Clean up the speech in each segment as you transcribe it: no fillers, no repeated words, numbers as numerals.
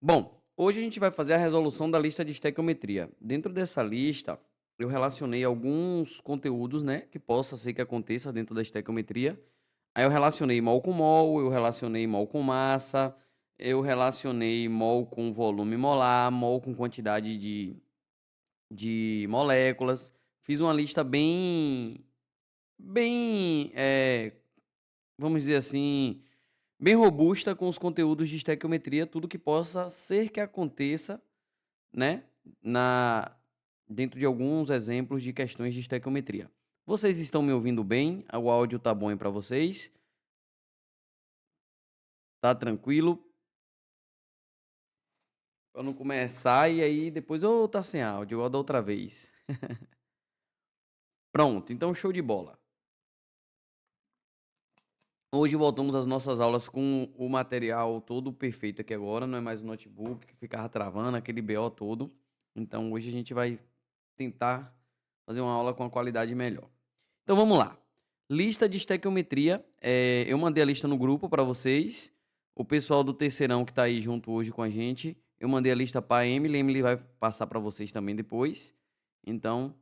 Bom, hoje a gente vai fazer a resolução da lista de estequiometria. Dentro dessa lista, eu relacionei alguns conteúdos, né, que possa ser que aconteça dentro da estequiometria. Aí eu relacionei mol com mol, eu relacionei mol com massa, eu relacionei mol com volume molar, mol com quantidade de moléculas. Fiz uma lista bem, vamos dizer assim, bem robusta com os conteúdos de estequiometria, tudo que possa ser que aconteça, né, na dentro de alguns exemplos de questões de estequiometria. Vocês estão me ouvindo bem? O áudio tá bom aí para vocês? Tá tranquilo? Para não começar e aí depois: "Ô, tá sem áudio", igual da outra vez. Pronto, então show de bola. Hoje voltamos às nossas aulas com o material todo perfeito aqui agora, não é mais o notebook que ficava travando, aquele BO todo. Então hoje a gente vai tentar fazer uma aula com uma qualidade melhor. Então vamos lá. Lista de estequiometria. Eu mandei a lista no grupo para vocês. O pessoal do terceirão que está aí junto hoje com a gente, eu mandei a lista para a Emily. Emily vai passar para vocês também depois. Então,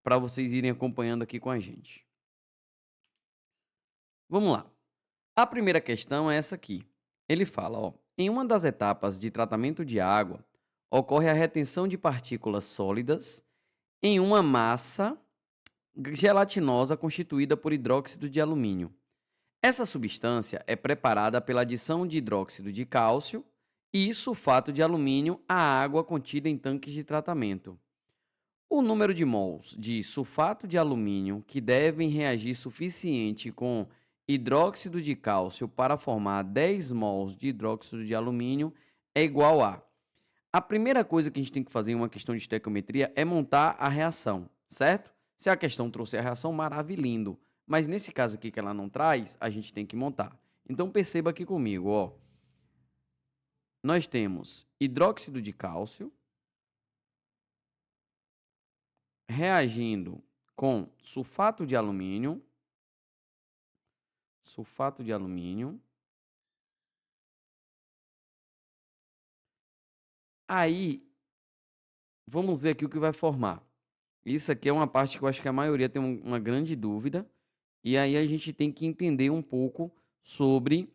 para vocês irem acompanhando aqui com a gente. Vamos lá. A primeira questão é essa aqui. Ele fala, ó, em uma das etapas de tratamento de água, ocorre a retenção de partículas sólidas em uma massa gelatinosa constituída por hidróxido de alumínio. Essa substância é preparada pela adição de hidróxido de cálcio e sulfato de alumínio à água contida em tanques de tratamento. O número de mols de sulfato de alumínio que devem reagir suficiente com hidróxido de cálcio para formar 10 mols de hidróxido de alumínio é igual a. A primeira coisa que a gente tem que fazer em uma questão de estequiometria é montar a reação, certo? Se a questão trouxer a reação, maravilhindo. Mas nesse caso aqui que ela não traz, a gente tem que montar. Então perceba aqui comigo, ó. Nós temos hidróxido de cálcio reagindo com sulfato de alumínio. Aí, vamos ver aqui o que vai formar. Isso aqui é uma parte que eu acho que a maioria tem uma grande dúvida. E aí a gente tem que entender um pouco sobre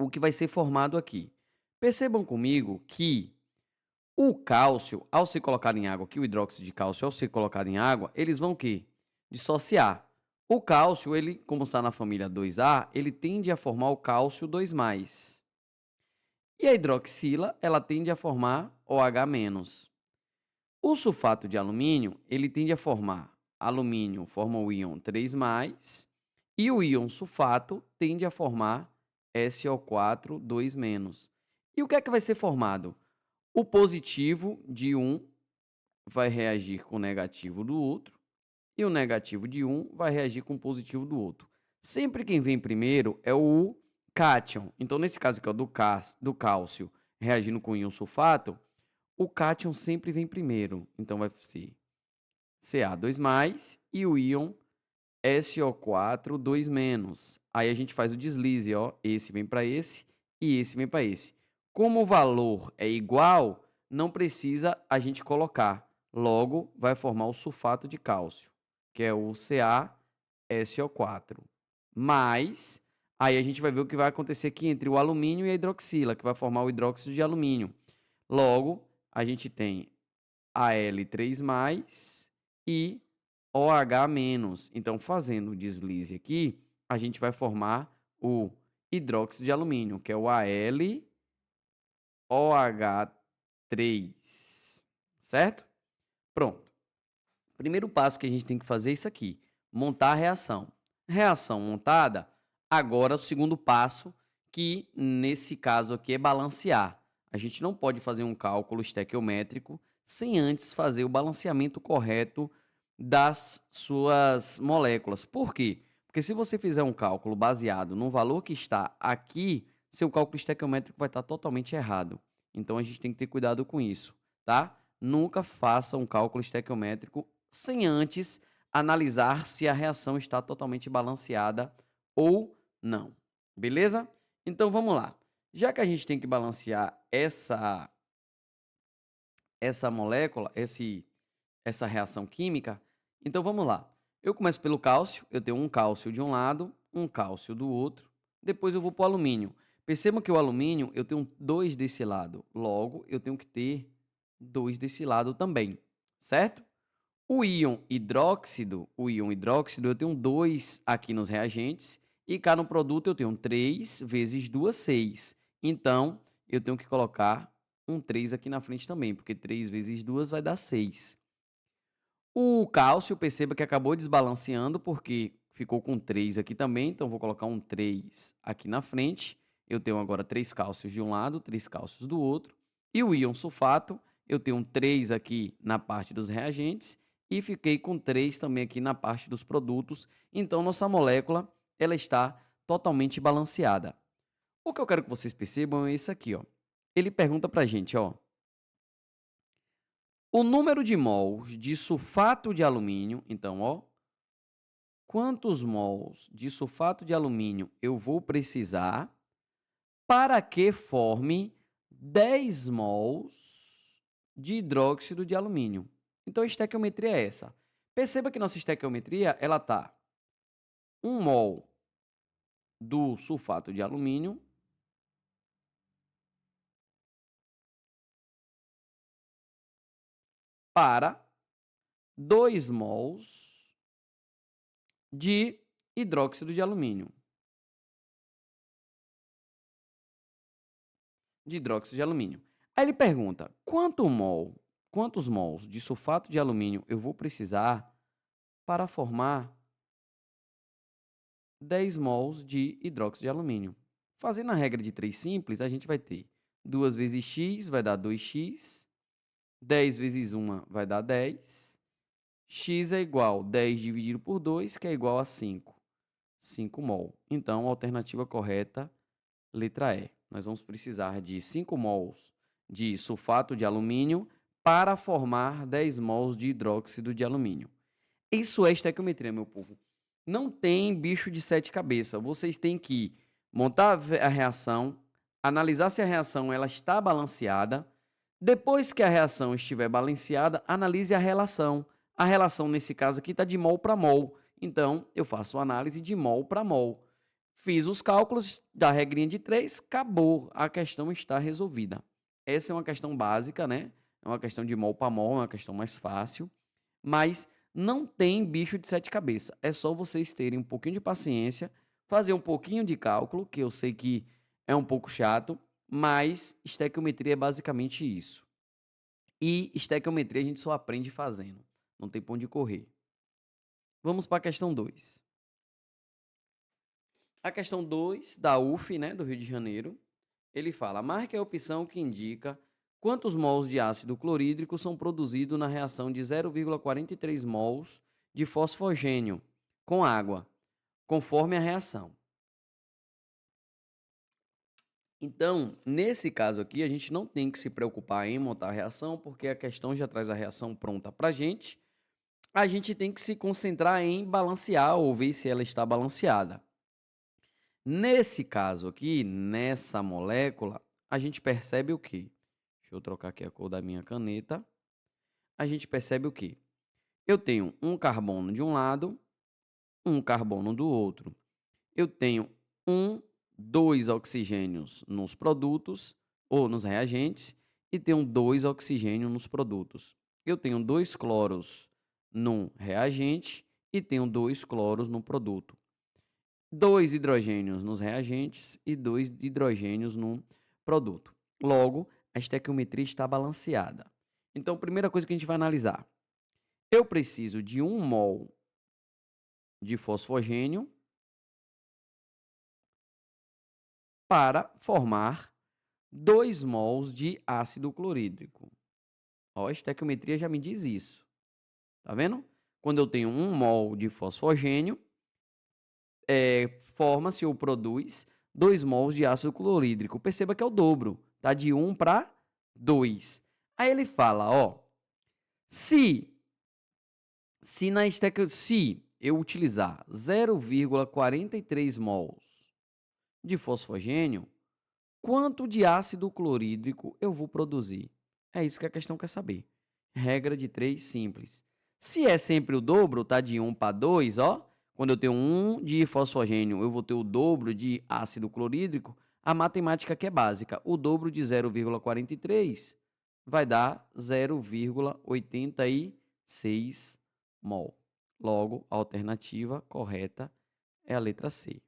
o que vai ser formado aqui. Percebam comigo que o cálcio, ao ser colocado em água, que o hidróxido de cálcio, ao ser colocado em água, eles vão o quê? Dissociar. O cálcio, ele, como está na família 2A, ele tende a formar o cálcio 2+. E a hidroxila, ela tende a formar OH-. O sulfato de alumínio, ele tende a formar alumínio, forma o íon 3+, e o íon sulfato tende a formar SO4 2-. E o que é que vai ser formado? O positivo de um vai reagir com o negativo do outro, e o negativo de um vai reagir com o positivo do outro. Sempre quem vem primeiro é o cátion. Então, nesse caso aqui, ó, do cálcio reagindo com o íon sulfato, o cátion sempre vem primeiro. Então, vai ser Ca2+, e o íon SO4 2-. Aí a gente faz o deslize, ó, esse vem para esse e esse vem para esse. Como o valor é igual, não precisa a gente colocar. Logo, vai formar o sulfato de cálcio, que é o CaSO4. Mas, aí a gente vai ver o que vai acontecer aqui entre o alumínio e a hidroxila, que vai formar o hidróxido de alumínio. Logo, a gente tem Al3+ e OH-. Então, fazendo o deslize aqui, a gente vai formar o hidróxido de alumínio, que é o AlOH3, certo? Pronto. Primeiro passo que a gente tem que fazer é isso aqui, montar a reação. Reação montada, agora o segundo passo, que nesse caso aqui é balancear. A gente não pode fazer um cálculo estequiométrico sem antes fazer o balanceamento correto das suas moléculas. Por quê? Porque se você fizer um cálculo baseado no valor que está aqui, seu cálculo estequiométrico vai estar totalmente errado. Então a gente tem que ter cuidado com isso, tá? Nunca faça um cálculo estequiométrico sem antes analisar se a reação está totalmente balanceada ou não. Beleza? Então vamos lá. Já que a gente tem que balancear essa molécula, essa reação química, então vamos lá. Eu começo pelo cálcio, eu tenho um cálcio de um lado, um cálcio do outro, depois eu vou para o alumínio. Percebam que o alumínio, eu tenho 2 desse lado, logo eu tenho que ter 2 desse lado também, certo? O íon hidróxido, eu tenho 2 aqui nos reagentes, e cá no produto eu tenho 3 vezes 2, 6. Então, eu tenho que colocar um 3 aqui na frente também, porque 3 vezes 2 vai dar 6. O cálcio, perceba que acabou desbalanceando, porque ficou com 3 aqui também, então vou colocar um 3 aqui na frente. Eu tenho agora 3 cálcios de um lado, 3 cálcios do outro. E o íon sulfato, eu tenho um 3 aqui na parte dos reagentes e fiquei com 3 também aqui na parte dos produtos. Então, nossa molécula ela está totalmente balanceada. O que eu quero que vocês percebam é isso aqui, ó. Ele pergunta para a gente, ó, o número de mols de sulfato de alumínio, então, ó, quantos mols de sulfato de alumínio eu vou precisar para que forme 10 mols de hidróxido de alumínio? Então, a estequiometria é essa. Perceba que nossa estequiometria, ela tá 1 mol do sulfato de alumínio para 2 mols de hidróxido de alumínio. De hidróxido de alumínio. Aí ele pergunta: quantos mols de sulfato de alumínio eu vou precisar para formar 10 mols de hidróxido de alumínio? Fazendo a regra de 3 simples, a gente vai ter 2 vezes x vai dar 2x, 10 vezes 1 vai dar 10, x é igual a 10 dividido por 2, que é igual a 5. 5 mol. Então, a alternativa correta, letra E. Nós vamos precisar de 5 mols de sulfato de alumínio para formar 10 mols de hidróxido de alumínio. Isso é estequiometria, meu povo. Não tem bicho de 7 cabeças. Vocês têm que montar a reação, analisar se a reação ela está balanceada. Depois que a reação estiver balanceada, analise a relação. A relação, nesse caso aqui, está de mol para mol. Então, eu faço a análise de mol para mol. Fiz os cálculos da regrinha de 3, acabou. A questão está resolvida. Essa é uma questão básica, né? É uma questão de mol para mol, é uma questão mais fácil. Mas não tem bicho de 7 cabeças. É só vocês terem um pouquinho de paciência, fazer um pouquinho de cálculo, que eu sei que é um pouco chato, mas estequiometria é basicamente isso. E estequiometria a gente só aprende fazendo. Não tem pra onde correr. Vamos para a questão 2. A questão 2 da UF, né, do Rio de Janeiro, ele fala: marque a opção que indica quantos mols de ácido clorídrico são produzidos na reação de 0,43 mols de fosfogênio com água, conforme a reação. Então, nesse caso aqui, a gente não tem que se preocupar em montar a reação, porque a questão já traz a reação pronta para a gente. A gente tem que se concentrar em balancear ou ver se ela está balanceada. Nesse caso aqui, nessa molécula, a gente percebe o quê? Deixa eu trocar aqui a cor da minha caneta. A gente percebe o quê? Eu tenho um carbono de um lado, um carbono do outro. Eu tenho 2 oxigênios nos produtos ou nos reagentes e tenho 2 oxigênios nos produtos. Eu tenho 2 cloros no reagente e tenho 2 cloros no produto. 2 hidrogênios nos reagentes e 2 hidrogênios no produto. Logo, a estequiometria está balanceada. Então, primeira coisa que a gente vai analisar. Eu preciso de 1 mol de fosfogênio para formar 2 mols de ácido clorídrico. Ó, a estequiometria já me diz isso. Tá vendo? Quando eu tenho 1 mol de fosfogênio, forma-se ou produz 2 mols de ácido clorídrico. Perceba que é o dobro, tá? De 1 para 2. Aí ele fala, ó, se eu utilizar 0,43 mols de fosfogênio, quanto de ácido clorídrico eu vou produzir? É isso que a questão quer saber. Regra de 3 simples. Se é sempre o dobro, tá de 1 para 2, ó. Quando eu tenho 1 de fosfogênio, eu vou ter o dobro de ácido clorídrico. A matemática aqui é básica. O dobro de 0,43 vai dar 0,86 mol. Logo, a alternativa correta é a letra C.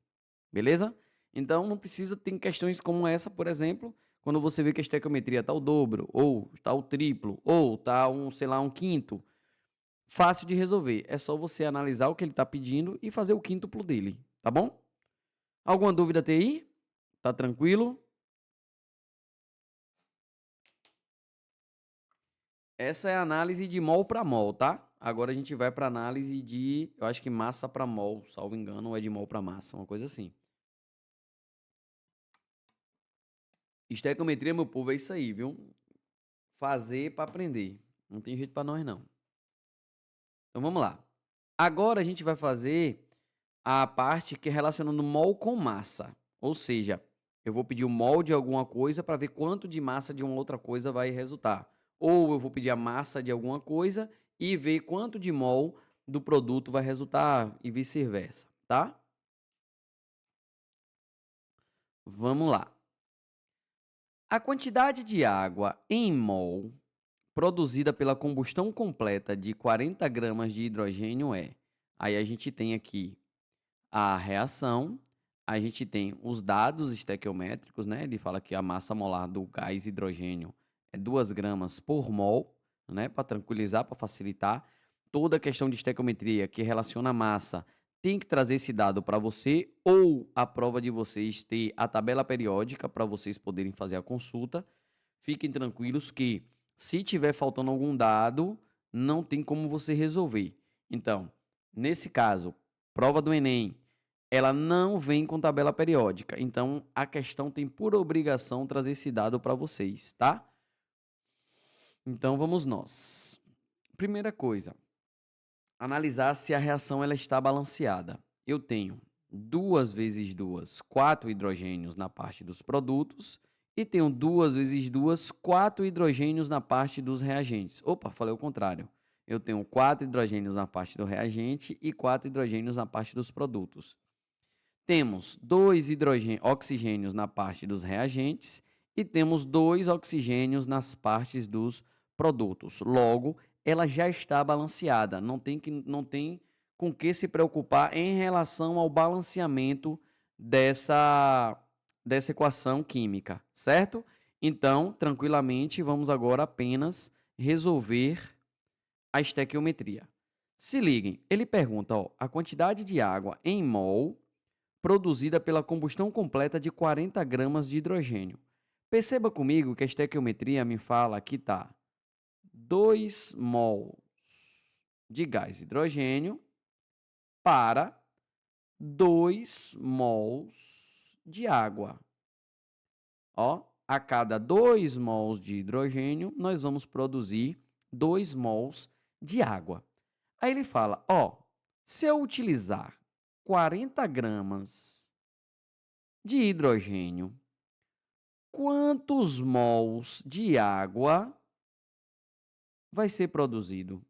Beleza? Então não precisa, tem questões como essa, por exemplo, quando você vê que a estequiometria está o dobro, ou está o triplo, ou está um, sei lá, um quinto, fácil de resolver. É só você analisar o que ele está pedindo e fazer o quíntuplo dele, tá bom? Alguma dúvida até aí? Tá tranquilo? Essa é a análise de mol para mol, tá? Agora a gente vai para análise de, eu acho que massa para mol, salvo engano, ou é de mol para massa, uma coisa assim. Estequiometria, meu povo, é isso aí, viu? Fazer para aprender. Não tem jeito para nós, não. Então vamos lá. Agora a gente vai fazer a parte que é relacionando mol com massa. Ou seja, eu vou pedir o mol de alguma coisa para ver quanto de massa de uma outra coisa vai resultar. Ou eu vou pedir a massa de alguma coisa e ver quanto de mol do produto vai resultar e vice-versa, tá? Vamos lá. A quantidade de água em mol produzida pela combustão completa de 40 gramas de hidrogênio é. Aí a gente tem aqui a reação, a gente tem os dados estequiométricos, né? Ele fala que a massa molar do gás hidrogênio é 2 gramas por mol, né? Para tranquilizar, para facilitar. Toda a questão de estequiometria que relaciona a massa tem que trazer esse dado para você, ou a prova de vocês ter a tabela periódica para vocês poderem fazer a consulta. Fiquem tranquilos que, se tiver faltando algum dado, não tem como você resolver. Então, nesse caso, prova do Enem, ela não vem com tabela periódica. Então, a questão tem por obrigação trazer esse dado para vocês, tá? Então, vamos nós. Primeira coisa, analisar se a reação ela está balanceada. Eu tenho 2 vezes 2, 4 hidrogênios na parte dos produtos e tenho 2 vezes 2, 4 hidrogênios na parte dos reagentes. Opa, falei o contrário. Eu tenho 4 hidrogênios na parte do reagente e 4 hidrogênios na parte dos produtos. Temos 2 oxigênios na parte dos reagentes e temos 2 oxigênios nas partes dos produtos. Logo, ela já está balanceada, não tem com que se preocupar em relação ao balanceamento dessa equação química, certo? Então, tranquilamente, vamos agora apenas resolver a estequiometria. Se liguem, ele pergunta, ó, a quantidade de água em mol produzida pela combustão completa de 40 gramas de hidrogênio. Perceba comigo que a estequiometria me fala que está 2 mols de gás hidrogênio para 2 mols de água. Ó, a cada 2 mols de hidrogênio, nós vamos produzir 2 mols de água. Aí ele fala, ó, se eu utilizar 40 gramas de hidrogênio, quantos mols de água vai ser produzido?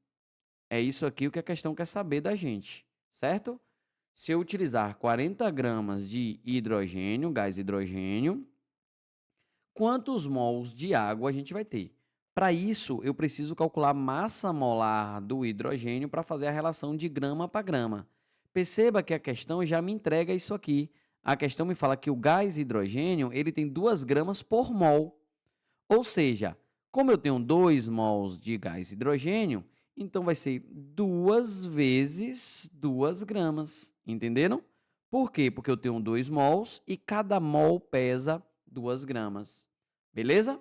É isso aqui o que a questão quer saber da gente, certo? Se eu utilizar 40 gramas de hidrogênio, gás hidrogênio, quantos mols de água a gente vai ter? Para isso, eu preciso calcular a massa molar do hidrogênio para fazer a relação de grama para grama. Perceba que a questão já me entrega isso aqui. A questão me fala que o gás hidrogênio ele tem 2 gramas por mol. Ou seja, como eu tenho 2 mols de gás hidrogênio, então vai ser 2 vezes 2 gramas. Entenderam? Por quê? Porque eu tenho 2 mols e cada mol pesa 2 gramas. Beleza?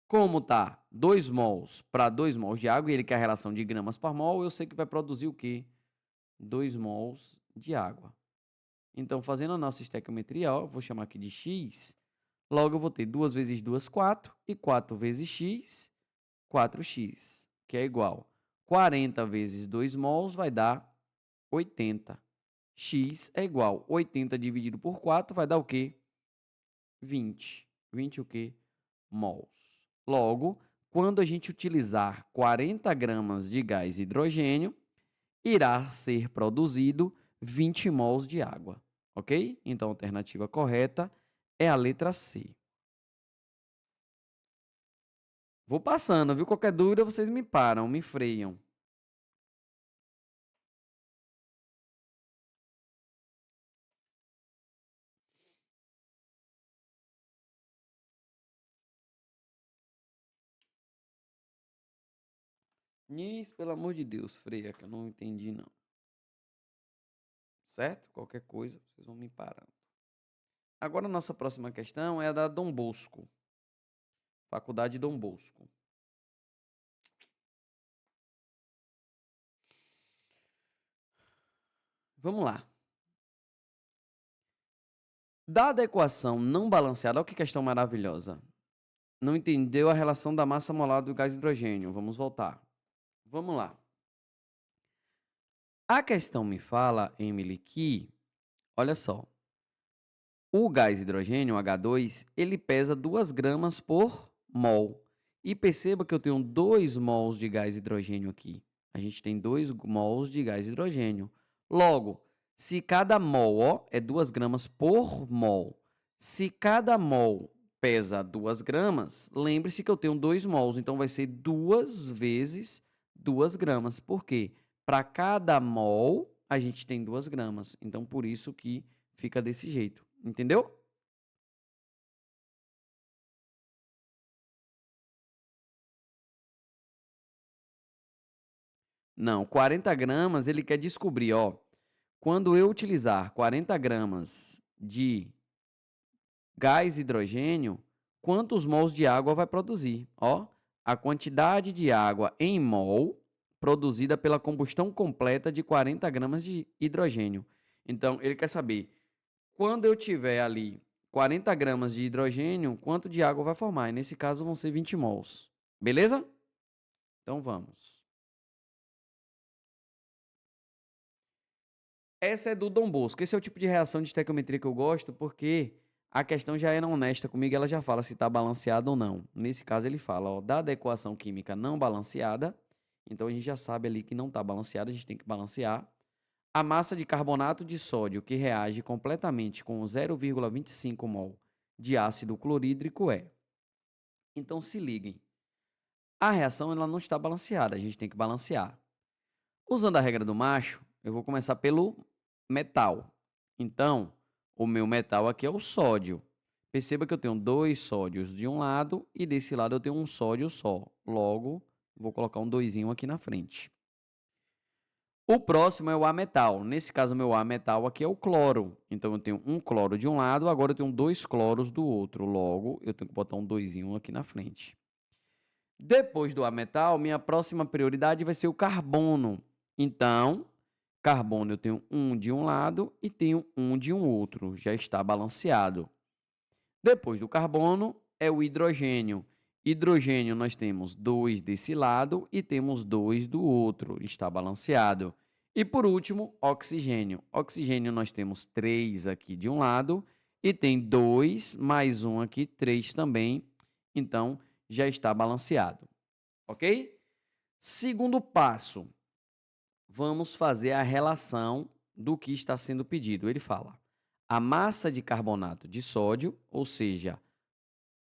Como tá 2 mols para 2 mols de água e ele quer a relação de gramas por mol, eu sei que vai produzir o quê? 2 mols de água. Então, fazendo a nossa estequiometria, ó, vou chamar aqui de x. Logo, eu vou ter 2 vezes 2, 4. E 4 vezes x, 4x, que é igual. 40 vezes 2 mols vai dar 80. X é igual. 80 dividido por 4 vai dar o quê? 20. 20 o quê? Mols. Logo, quando a gente utilizar 40 gramas de gás hidrogênio, irá ser produzido 20 mols de água, ok? Então, a alternativa correta é a letra C. Vou passando, viu? Qualquer dúvida, vocês me param, me freiam. Nis, pelo amor de Deus, freia, que eu não entendi, não. Certo? Qualquer coisa, vocês vão me parando. Agora, a nossa próxima questão é a da Dom Bosco. Faculdade Dom Bosco. Vamos lá. Dada a equação não balanceada, olha que questão maravilhosa. Não entendeu a relação da massa molar do gás hidrogênio. Vamos voltar. Vamos lá. A questão me fala, Emily, que, olha só, o gás hidrogênio, H2, ele pesa 2 gramas por mol. E perceba que eu tenho 2 mols de gás hidrogênio aqui. A gente tem 2 mols de gás hidrogênio. Logo, se cada mol, ó, é 2 gramas por mol. Se cada mol pesa 2 gramas, lembre-se que eu tenho 2 mols, então vai ser 2 vezes 2 gramas. Por quê? Para cada mol, a gente tem 2 gramas. Então, por isso que fica desse jeito. Entendeu? Não, 40 gramas ele quer descobrir, ó. Quando eu utilizar 40 gramas de gás hidrogênio, quantos mols de água vai produzir? Ó, a quantidade de água em mol produzida pela combustão completa de 40 gramas de hidrogênio. Então, ele quer saber, quando eu tiver ali 40 gramas de hidrogênio, quanto de água vai formar? E nesse caso vão ser 20 mols. Beleza? Então vamos. Essa é do Dom Bosco. Esse é o tipo de reação de estequiometria que eu gosto, porque a questão já é honesta comigo, ela já fala se está balanceada ou não. Nesse caso, ele fala, ó, dada a equação química não balanceada, então a gente já sabe ali que não está balanceada, a gente tem que balancear. A massa de carbonato de sódio que reage completamente com 0,25 mol de ácido clorídrico é. Então se liguem. A reação ela não está balanceada, a gente tem que balancear. Usando a regra do macho, eu vou começar pelo metal. Então, o meu metal aqui é o sódio. Perceba que eu tenho 2 sódios de um lado e desse lado eu tenho um sódio só. Logo, vou colocar um 2 aqui na frente. O próximo é o ametal. Nesse caso, o meu ametal aqui é o cloro. Então, eu tenho um cloro de um lado, agora eu tenho 2 cloros do outro. Logo, eu tenho que botar um 2 aqui na frente. Depois do ametal, minha próxima prioridade vai ser o carbono. Então, carbono eu tenho um de um lado e tenho um de um outro. Já está balanceado. Depois do carbono é o hidrogênio. Hidrogênio nós temos 2 desse lado e temos 2 do outro. Está balanceado. E por último, oxigênio. Oxigênio nós temos 3 aqui de um lado e tem 2 mais um aqui, 3 também. Então, já está balanceado. Ok? Segundo passo, vamos fazer a relação do que está sendo pedido. Ele fala: a massa de carbonato de sódio, ou seja,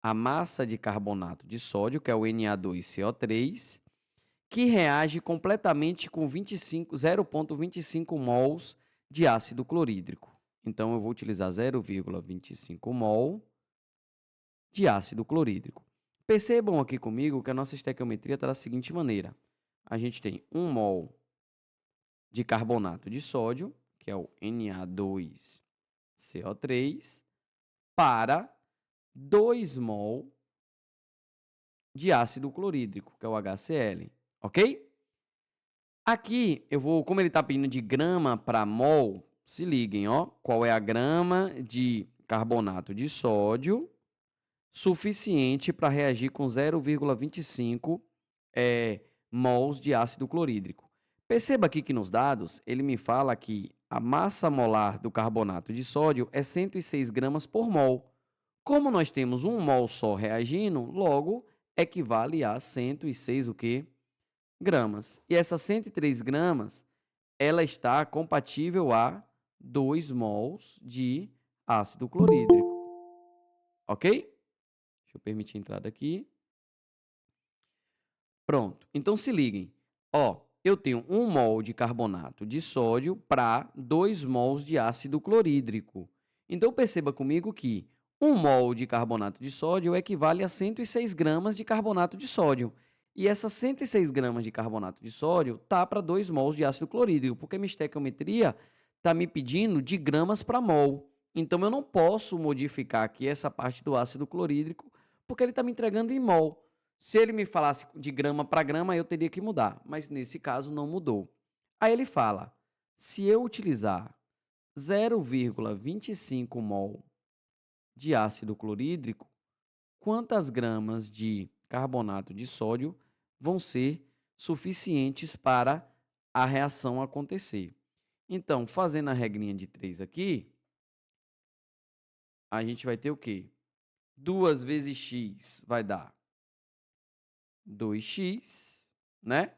a massa de carbonato de sódio, que é o Na2CO3, que reage completamente com 0,25 mols de ácido clorídrico. Então, eu vou utilizar 0,25 mol de ácido clorídrico. Percebam aqui comigo que a nossa estequiometria está da seguinte maneira. A gente tem 1 mol de carbonato de sódio, que é o Na2CO3, para 2 mol de ácido clorídrico, que é o HCl, ok? Aqui, eu vou, como ele está pedindo de grama para mol, se liguem, ó, qual é a grama de carbonato de sódio suficiente para reagir com 0,25 mols de ácido clorídrico. Perceba aqui que nos dados, ele me fala que a massa molar do carbonato de sódio é 106 gramas por mol. Como nós temos 1 mol só reagindo, logo equivale a 106 o quê? Gramas. E essa 103 gramas, ela está compatível a 2 mols de ácido clorídrico. Ok? Deixa eu permitir a entrada aqui. Pronto. Então se liguem. Ó, eu tenho 1 mol de carbonato de sódio para 2 mols de ácido clorídrico. Então perceba comigo que 1 mol de carbonato de sódio equivale a 106 gramas de carbonato de sódio. E essas 106 gramas de carbonato de sódio tá para 2 mols de ácido clorídrico, porque minha estequiometria está me pedindo de gramas para mol. Então eu não posso modificar aqui essa parte do ácido clorídrico, porque ele está me entregando em mol. Se ele me falasse de grama para grama, eu teria que mudar, mas nesse caso não mudou. Aí ele fala: se eu utilizar 0,25 mol de ácido clorídrico, quantas gramas de carbonato de sódio vão ser suficientes para a reação acontecer? Então, fazendo a regrinha de 3 aqui, a gente vai ter o quê? 2 vezes x vai dar 2x, né?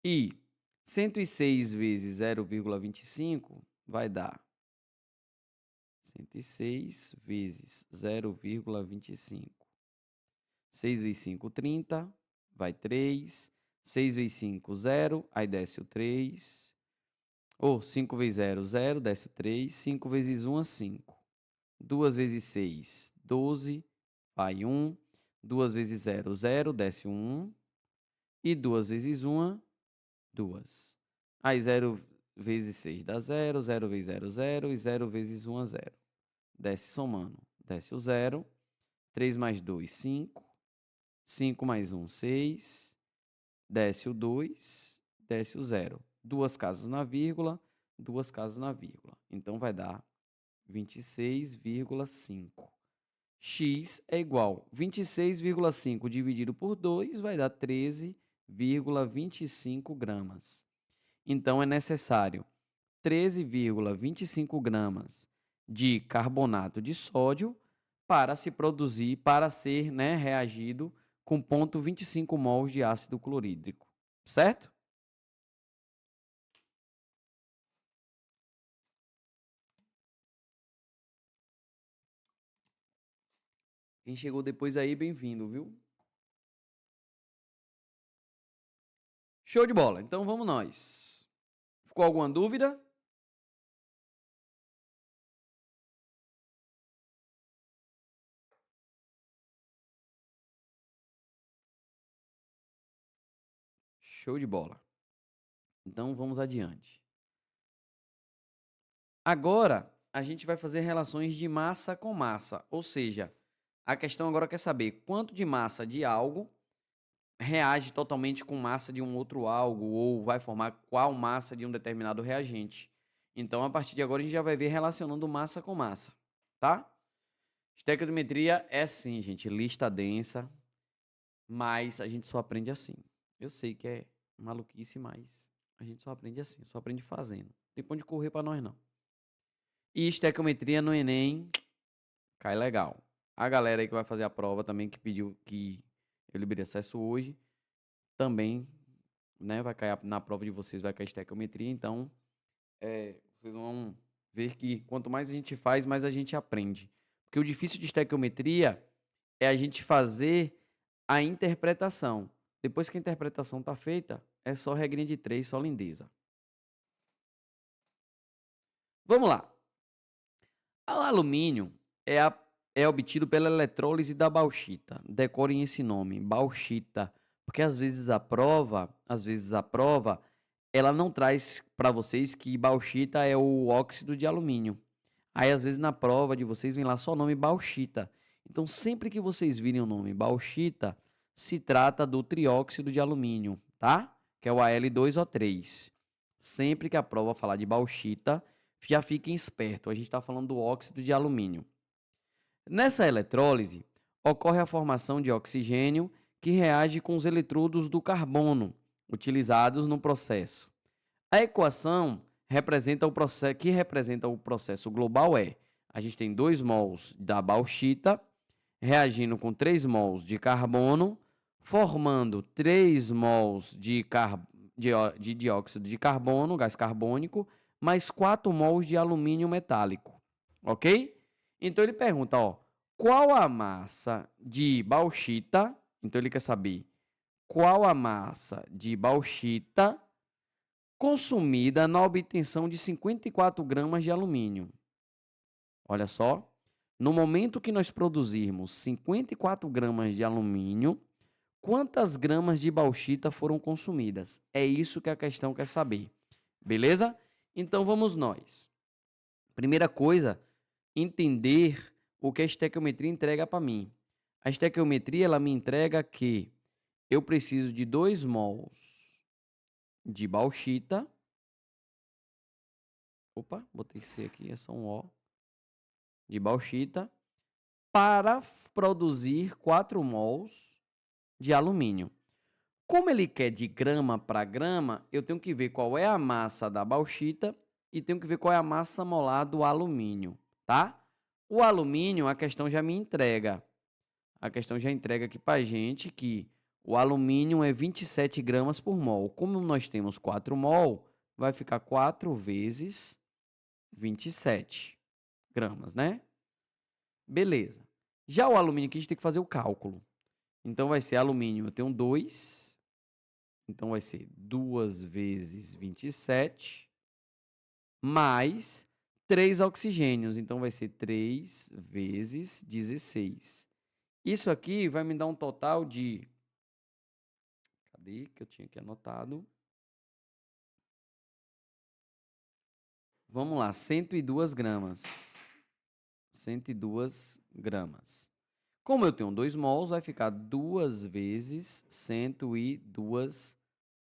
E 106 vezes 0,25 vai dar 106 vezes 0,25. 6 vezes 5, 30, vai 3. 6 vezes 5, 0, aí desce o 3. Ou 5 vezes 0, 0, desce o 3. 5 vezes 1, 5. 2 vezes 6, 12, vai 1. 2 vezes 0, 0, desce 1. E 2 vezes 1, 2. Aí 0 vezes 6 dá 0, 0 vezes 0, 0, e 0 vezes 1, 0. Desce somando, desce o 0, 3 mais 2, 5, 5 mais 1, 6, desce o 2, desce o 0. 2 casas na vírgula, 2 casas na vírgula. Então vai dar 26,5. X é igual a 26,5 dividido por 2 vai dar 13,25 gramas. Então, é necessário 13,25 gramas de carbonato de sódio para se produzir, para ser, né, reagido com 0,25 mols de ácido clorídrico. Certo? Quem chegou depois aí, bem-vindo, viu? Show de bola. Então, vamos nós. Ficou alguma dúvida? Show de bola. Então, vamos adiante. Agora, a gente vai fazer relações de massa com massa, ou seja, a questão agora quer saber quanto de massa de algo reage totalmente com massa de um outro algo, ou vai formar qual massa de um determinado reagente. Então, a partir de agora, a gente já vai ver relacionando massa com massa, tá? Estequiometria é sim, gente, lista densa, mas a gente só aprende assim. Eu sei que é maluquice, mas a gente só aprende assim, só aprende fazendo. Não tem pra onde correr para nós, não. E estequiometria no Enem cai legal. A galera aí que vai fazer a prova também, que pediu que eu libere acesso hoje, também, né, vai cair na prova de vocês, vai cair estequiometria. Então, vocês vão ver que quanto mais a gente faz, mais a gente aprende. Porque o difícil de estequiometria é a gente fazer a interpretação. Depois que a interpretação está feita, é só regrinha de 3, só lindeza. Vamos lá. O alumínio é obtido pela eletrólise da bauxita. Decorem esse nome, bauxita, porque às vezes a prova, ela não traz para vocês que bauxita é o óxido de alumínio. Aí às vezes na prova de vocês vem lá só o nome bauxita. Então sempre que vocês virem o nome bauxita, se trata do trióxido de alumínio, tá? Que é o Al2O3. Sempre que a prova falar de bauxita, já fiquem espertos, a gente está falando do óxido de alumínio. Nessa eletrólise, ocorre a formação de oxigênio que reage com os eletrodos do carbono utilizados no processo. A equação representa o processo global a gente tem 2 mols da bauxita reagindo com 3 mols de carbono, formando 3 mols de dióxido de carbono, gás carbônico, mais 4 mols de alumínio metálico, ok? Então ele pergunta, ó, qual a massa de bauxita? Então ele quer saber qual a massa de bauxita consumida na obtenção de 54 gramas de alumínio. Olha só, no momento que nós produzirmos 54 gramas de alumínio, quantas gramas de bauxita foram consumidas? É isso que a questão quer saber. Beleza? Então vamos nós. Primeira coisa, entender o que a estequiometria entrega para mim. A estequiometria ela me entrega que eu preciso de 2 mols de bauxita. Opa, botei C aqui, é só um O. De bauxita para produzir 4 mols de alumínio. Como ele quer de grama para grama, eu tenho que ver qual é a massa da bauxita e tenho que ver qual é a massa molar do alumínio, tá? O alumínio, a questão já me entrega. A questão já entrega aqui para a gente que o alumínio é 27 gramas por mol. Como nós temos 4 mol, vai ficar 4 vezes 27 gramas, né? Beleza. Já o alumínio aqui a gente tem que fazer o cálculo. Então vai ser alumínio, eu tenho 2. Então vai ser 2 vezes 27 mais 3 oxigênios. Então vai ser 3 vezes 16. Isso aqui vai me dar um total de... Cadê que eu tinha aqui anotado? Vamos lá, 102 gramas. 102 gramas. Como eu tenho 2 mols, vai ficar 2 vezes 102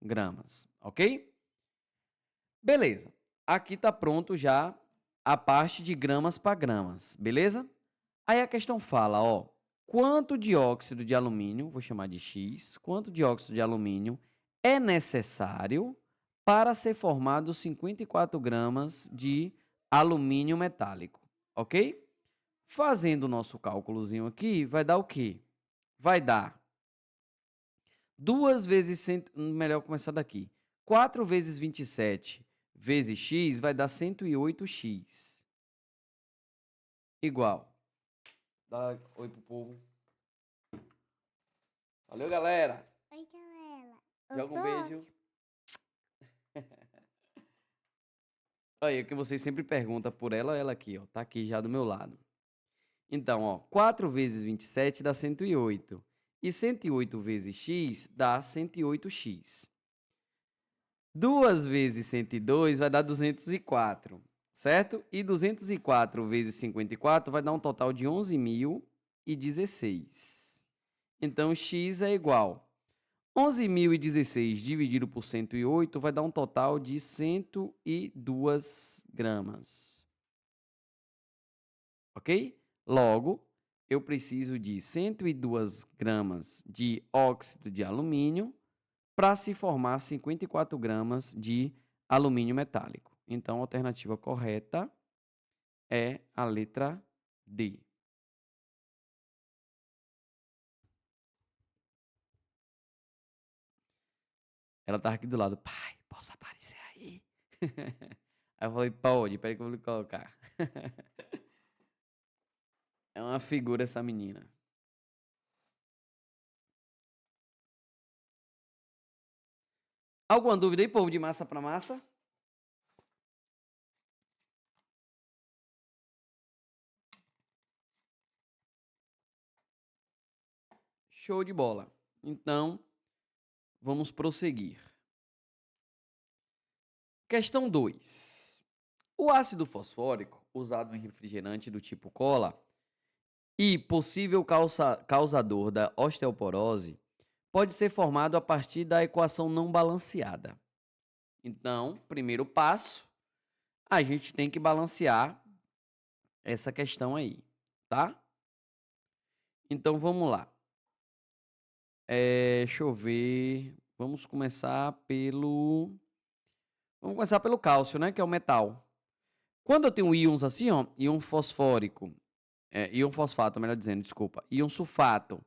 gramas, ok? Beleza. Aqui está pronto já a parte de gramas para gramas, beleza? Aí a questão fala, ó, quanto dióxido de alumínio, vou chamar de X, quanto dióxido de alumínio é necessário para ser formado 54 gramas de alumínio metálico, ok? Fazendo o nosso cálculozinho aqui, vai dar o quê? Vai dar 2 vezes... Melhor começar daqui. 4 vezes 27 vezes x vai dar 108x. Igual. Dá oi pro povo. Valeu, galera. Oi, galera. Joga um beijo. Aí, o que vocês sempre perguntam por ela aqui, ó. Tá aqui já do meu lado. Então, ó, 4 vezes 27 dá 108. E 108 vezes x dá 108x. 2 vezes 102 vai dar 204, certo? E 204 vezes 54 vai dar um total de 11.016. Então, x é igual 11.016 dividido por 108 vai dar um total de 102 gramas. Ok? Logo, eu preciso de 102 gramas de óxido de alumínio para se formar 54 gramas de alumínio metálico. Então, a alternativa correta é a letra D. Ela estava aqui do lado. Pai, posso aparecer aí? Aí eu falei, pode, peraí que eu vou lhe colocar. É uma figura essa menina. Alguma dúvida aí, povo de massa para massa? Show de bola. Então, vamos prosseguir. Questão 2. O ácido fosfórico, usado em refrigerante do tipo cola e possível causador da osteoporose, pode ser formado a partir da equação não balanceada. Então, primeiro passo, a gente tem que balancear essa questão aí, tá? Então, vamos lá. Deixa eu ver. Vamos começar pelo Vamos começar pelo cálcio, né, que é o metal. Quando eu tenho íons assim, ó, íon fosfórico, íon fosfato, melhor dizendo, desculpa, íon sulfato,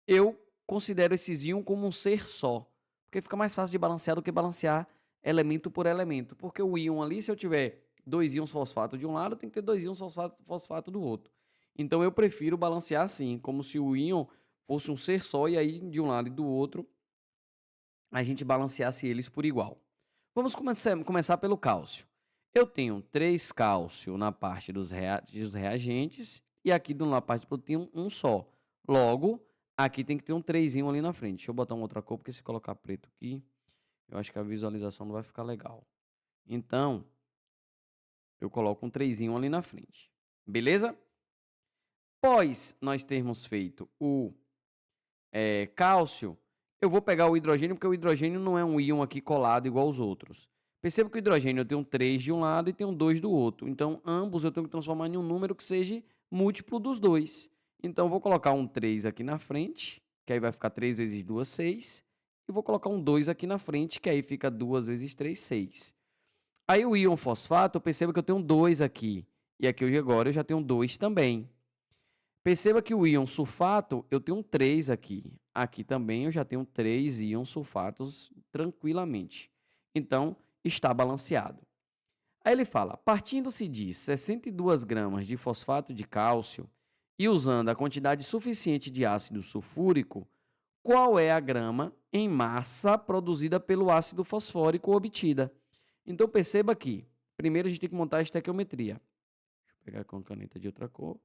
eu considero esses íons como um ser só, porque fica mais fácil de balancear do que balancear elemento por elemento, porque o íon ali, se eu tiver 2 íons fosfato de um lado, tem que ter 2 íons fosfato do outro. Então eu prefiro balancear assim, como se o íon fosse um ser só e aí de um lado e do outro a gente balanceasse eles por igual. Vamos começar pelo cálcio. Eu tenho 3 cálcio na parte dos reagentes e aqui na parte eu tenho um só. Logo, aqui tem que ter um 3 ali na frente. Deixa eu botar uma outra cor, porque se colocar preto aqui, eu acho que a visualização não vai ficar legal. Então, eu coloco um 3 ali na frente. Beleza? Após nós termos feito o cálcio, eu vou pegar o hidrogênio, porque o hidrogênio não é um íon aqui colado igual os outros. Perceba que o hidrogênio eu tenho 3 de um lado e tenho 2 do outro. Então, ambos eu tenho que transformar em um número que seja múltiplo dos dois. Então, eu vou colocar um 3 aqui na frente, que aí vai ficar 3 vezes 2, 6. E vou colocar um 2 aqui na frente, que aí fica 2 vezes 3, 6. Aí o íon fosfato, eu percebo que eu tenho 2 aqui. E aqui agora eu já tenho 2 também. Perceba que o íon sulfato, eu tenho um 3 aqui. Aqui também eu já tenho 3 íons sulfatos tranquilamente. Então, está balanceado. Aí ele fala, partindo-se de 62 gramas de fosfato de cálcio e usando a quantidade suficiente de ácido sulfúrico, qual é a grama em massa produzida pelo ácido fosfórico obtida? Então, perceba que, primeiro a gente tem que montar a estequiometria. Deixa eu pegar com a caneta de outra cor.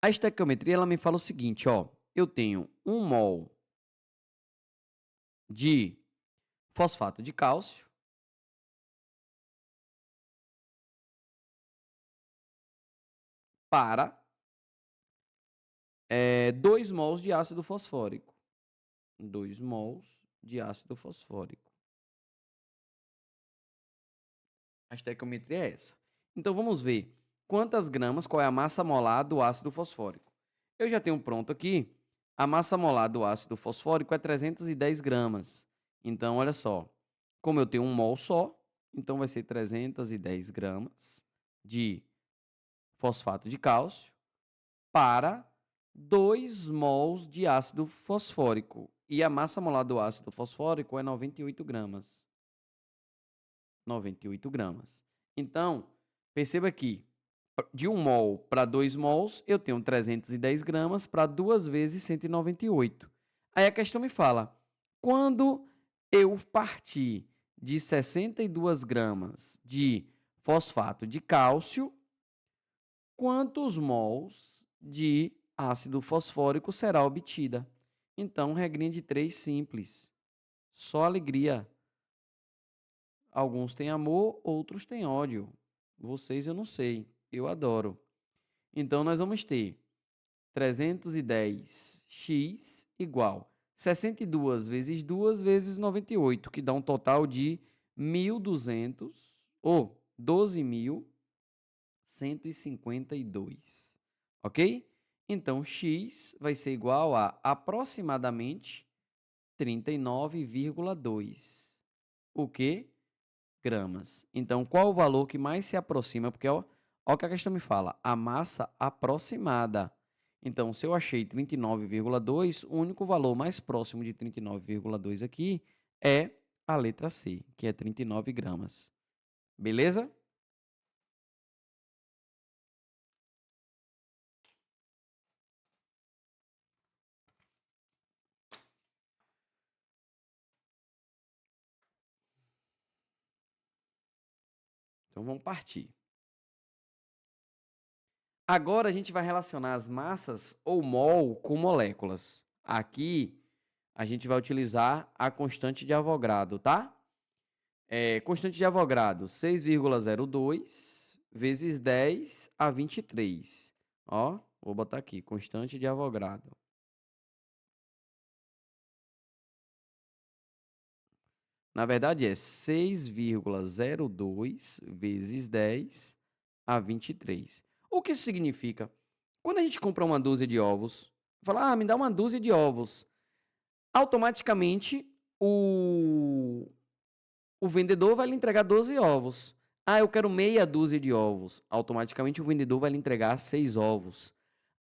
A estequiometria ela me fala o seguinte, ó, eu tenho 1 mol de fosfato de cálcio para 2 mols de ácido fosfórico. 2 mols de ácido fosfórico. A estequiometria é essa. Então vamos ver quantas gramas, qual é a massa molar do ácido fosfórico. Eu já tenho pronto aqui, a massa molar do ácido fosfórico é 310 gramas. Então, olha só, como eu tenho 1 mol só, então vai ser 310 gramas de fosfato de cálcio para 2 mols de ácido fosfórico. E a massa molar do ácido fosfórico é 98 gramas. 98 gramas. Então, perceba aqui, de 1 mol para 2 mols, eu tenho 310 gramas para 2 vezes 198. Aí a questão me fala, quando eu partir de 62 gramas de fosfato de cálcio, quantos mols de ácido fosfórico será obtida? Então, regrinha de 3 simples. Só alegria. Alguns têm amor, outros têm ódio. Vocês eu não sei, eu adoro. Então, nós vamos ter 310x igual 62 vezes 2 vezes 98, que dá um total de 1.200 ou 12.152. Ok? Então, x vai ser igual a aproximadamente 39,2. O quê? Gramas. Então, qual o valor que mais se aproxima? Porque, ó o que a questão me fala, a massa aproximada. Então, se eu achei 39,2, o único valor mais próximo de 39,2 aqui é a letra C, que é 39 gramas. Beleza? Então, vamos partir. Agora, a gente vai relacionar as massas ou mol com moléculas. Aqui, a gente vai utilizar a constante de Avogadro, tá? Constante de Avogadro, 6,02 vezes 10 a 23. Ó, vou botar aqui, constante de Avogadro. Na verdade, é 6,02 vezes 10 a 23. O que isso significa? Quando a gente compra uma dúzia de ovos, fala, me dá uma dúzia de ovos. Automaticamente, o vendedor vai lhe entregar 12 ovos. Ah, eu quero meia dúzia de ovos. Automaticamente o vendedor vai lhe entregar 6 ovos.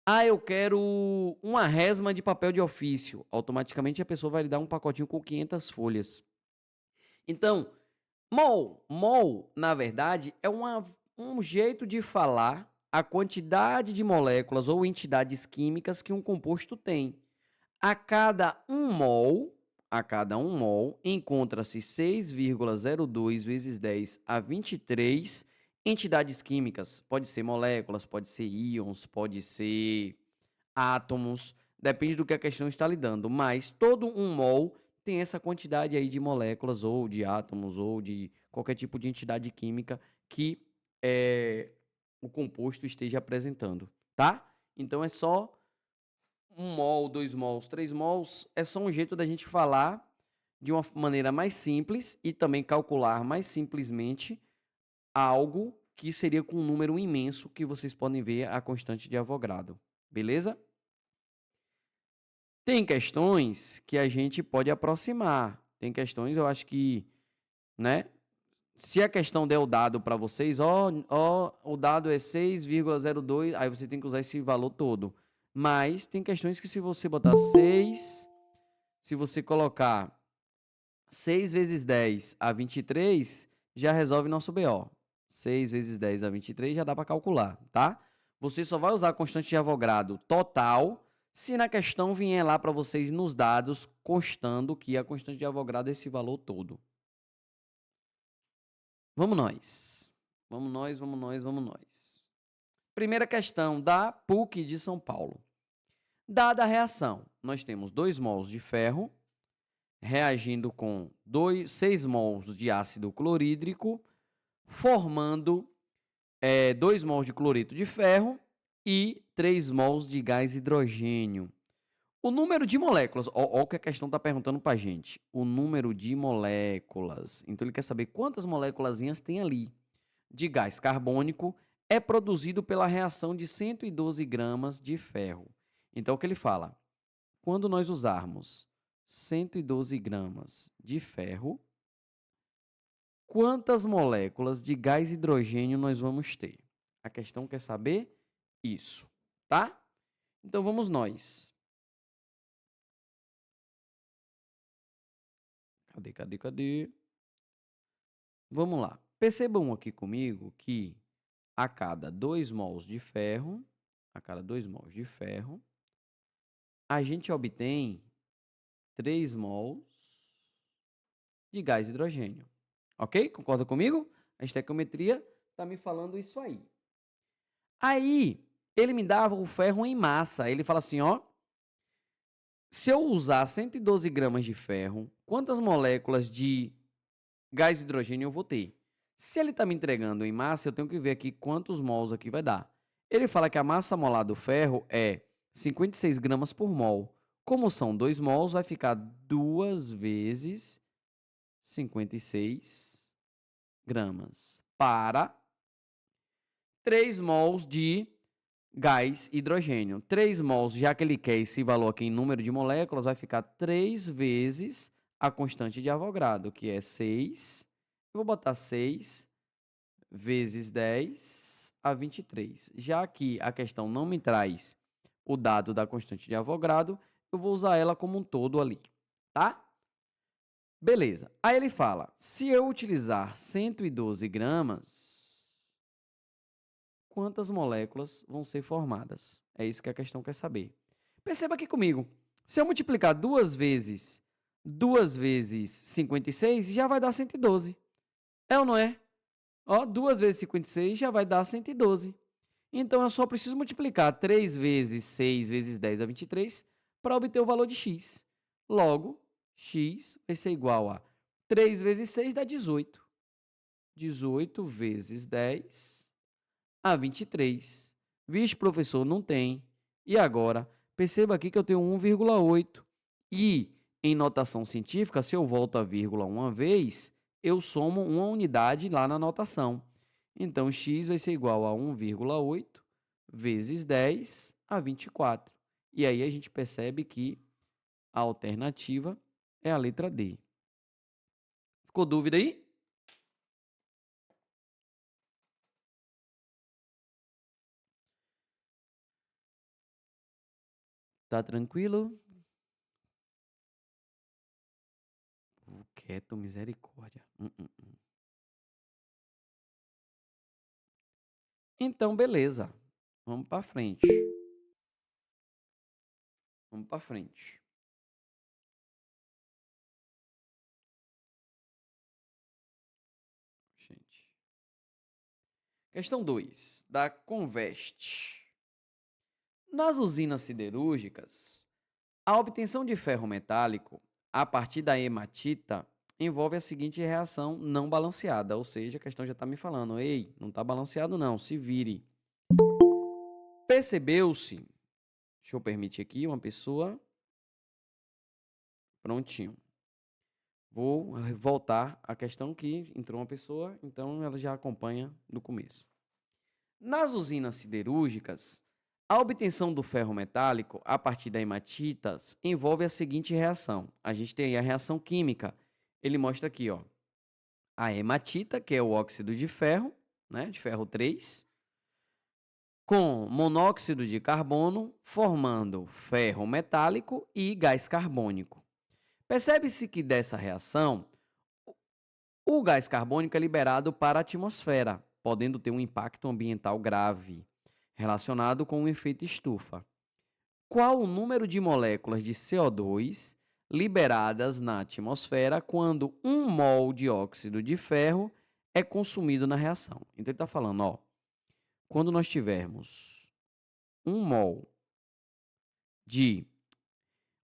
Ah, eu quero uma resma de papel de ofício. Automaticamente a pessoa vai lhe dar um pacotinho com 500 folhas. Então, mol, na verdade, é um jeito de falar a quantidade de moléculas ou entidades químicas que um composto tem. A cada 1 mol, encontra-se 6,02 vezes 10 a 23 entidades químicas. Pode ser moléculas, pode ser íons, pode ser átomos, depende do que a questão está lhe dando, mas todo 1 mol tem essa quantidade aí de moléculas ou de átomos ou de qualquer tipo de entidade química que o composto esteja apresentando, tá? Então é só 1 mol, 2 mols, 3 mols, é só um jeito da gente falar de uma maneira mais simples e também calcular mais simplesmente algo que seria com um número imenso que vocês podem ver a constante de Avogadro, beleza? Tem questões que a gente pode aproximar. Tem questões, eu acho que, né? Se a questão der o dado para vocês, o dado é 6,02, aí você tem que usar esse valor todo. Mas tem questões que se você botar 6, se você colocar 6 vezes 10 a 23, já resolve nosso BO. 6 vezes 10 a 23 já dá para calcular, tá? Você só vai usar a constante de Avogadro total se na questão vier lá para vocês nos dados constando que a constante de Avogadro é esse valor todo. Vamos nós. Vamos nós, vamos nós, vamos nós. Primeira questão da PUC de São Paulo. Dada a reação, nós temos 2 mols de ferro reagindo com 6 mols de ácido clorídrico, formando 2 mols de cloreto de ferro e 3 mols de gás hidrogênio. O número de moléculas, olha o que a questão está perguntando para a gente. O número de moléculas. Então, ele quer saber quantas moléculazinhas tem ali. De gás carbônico é produzido pela reação de 112 gramas de ferro. Então, o que ele fala? Quando nós usarmos 112 gramas de ferro, quantas moléculas de gás hidrogênio nós vamos ter? A questão quer saber isso, tá? Então, vamos nós. Cadê? Vamos lá. Percebam aqui comigo que a cada 2 mols de ferro, a gente obtém 3 mols de gás hidrogênio. Ok? Concorda comigo? A estequiometria está me falando isso aí. Aí, ele me dava o ferro em massa. Ele fala assim, ó, se eu usar 112 gramas de ferro, quantas moléculas de gás hidrogênio eu vou ter? Se ele está me entregando em massa, eu tenho que ver aqui quantos mols aqui vai dar. Ele fala que a massa molar do ferro é 56 gramas por mol. Como são 2 mols, vai ficar 2 vezes 56 gramas para 3 mols de gás hidrogênio. 3 mols, já que ele quer esse valor aqui em número de moléculas, vai ficar 3 vezes a constante de Avogadro, que é 6. Eu vou botar 6 vezes 10 a 23. Já que a questão não me traz o dado da constante de Avogadro, eu vou usar ela como um todo ali, tá? Beleza. Aí ele fala, se eu utilizar 112 gramas, quantas moléculas vão ser formadas? É isso que a questão quer saber. Perceba aqui comigo. Se eu multiplicar 2 vezes 56, já vai dar 112. É ou não é? Ó, 2 vezes 56 já vai dar 112. Então, eu só preciso multiplicar 3 vezes 6 vezes 10 a 23 para obter o valor de x. Logo, x vai ser igual a 3 vezes 6 dá 18. 18 vezes 10 a 23. Vixe, professor, não tem. E agora? Perceba aqui que eu tenho 1,8. E, em notação científica, se eu volto a vírgula uma vez, eu somo uma unidade lá na notação. Então, x vai ser igual a 1,8 vezes 10 a 24. E aí a gente percebe que a alternativa é a letra D. Ficou dúvida aí? Tá tranquilo? Povo quieto, misericórdia. Hum. Então, beleza. Vamos para frente. Vamos para frente. Gente. Questão 2 da Convest. Nas usinas siderúrgicas, a obtenção de ferro metálico a partir da hematita envolve a seguinte reação não balanceada, ou seja, a questão já está me falando, ei, não está balanceado não, se vire. Percebeu-se, deixa eu permitir aqui, uma pessoa, prontinho. Vou voltar à questão que entrou uma pessoa, então ela já acompanha do começo. Nas usinas siderúrgicas, a obtenção do ferro metálico a partir da hematitas envolve a seguinte reação. A gente tem aí a reação química. Ele mostra aqui, ó, a hematita, que é o óxido de ferro, né, de ferro 3, com monóxido de carbono, formando ferro metálico e gás carbônico. Percebe-se que dessa reação, o gás carbônico é liberado para a atmosfera, podendo ter um impacto ambiental grave, relacionado com o efeito estufa. Qual o número de moléculas de CO2 liberadas na atmosfera quando 1 mol de óxido de ferro é consumido na reação? Então ele está falando, ó, quando nós tivermos 1 mol de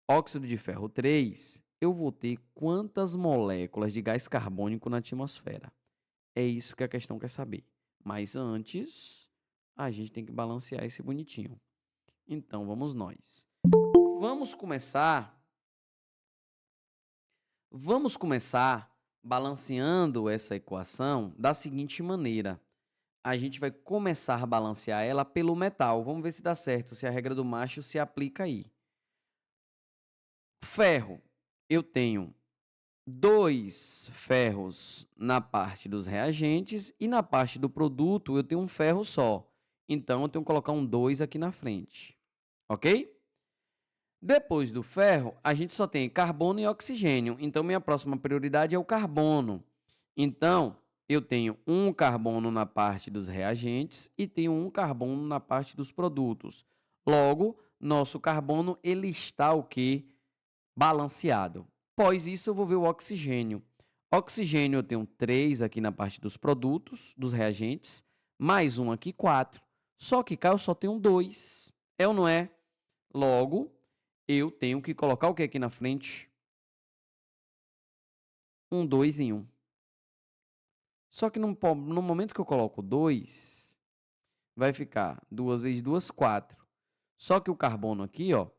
óxido de ferro 3, eu vou ter quantas moléculas de gás carbônico na atmosfera? É isso que a questão quer saber. Mas antes, a gente tem que balancear esse bonitinho. Então, vamos nós. Vamos começar. Vamos começar balanceando essa equação da seguinte maneira. A gente vai começar a balancear ela pelo metal. Vamos ver se dá certo, se a regra do macho se aplica aí. Ferro. Eu tenho 2 ferros na parte dos reagentes e na parte do produto eu tenho um ferro só. Então, eu tenho que colocar um 2 aqui na frente. Ok? Depois do ferro, a gente só tem carbono e oxigênio. Então, minha próxima prioridade é o carbono. Então, eu tenho um carbono na parte dos reagentes e tenho um carbono na parte dos produtos. Logo, nosso carbono ele está o quê? Balanceado. Após isso, eu vou ver o oxigênio. Oxigênio eu tenho 3 aqui na parte dos produtos, dos reagentes, mais um aqui, 4. Só que cá eu só tenho 2. É ou não é? Logo, eu tenho que colocar o que aqui na frente? Um 2 em 1. Só que no momento que eu coloco 2, vai ficar 2 vezes 2, 4. Só que o carbono aqui, ó,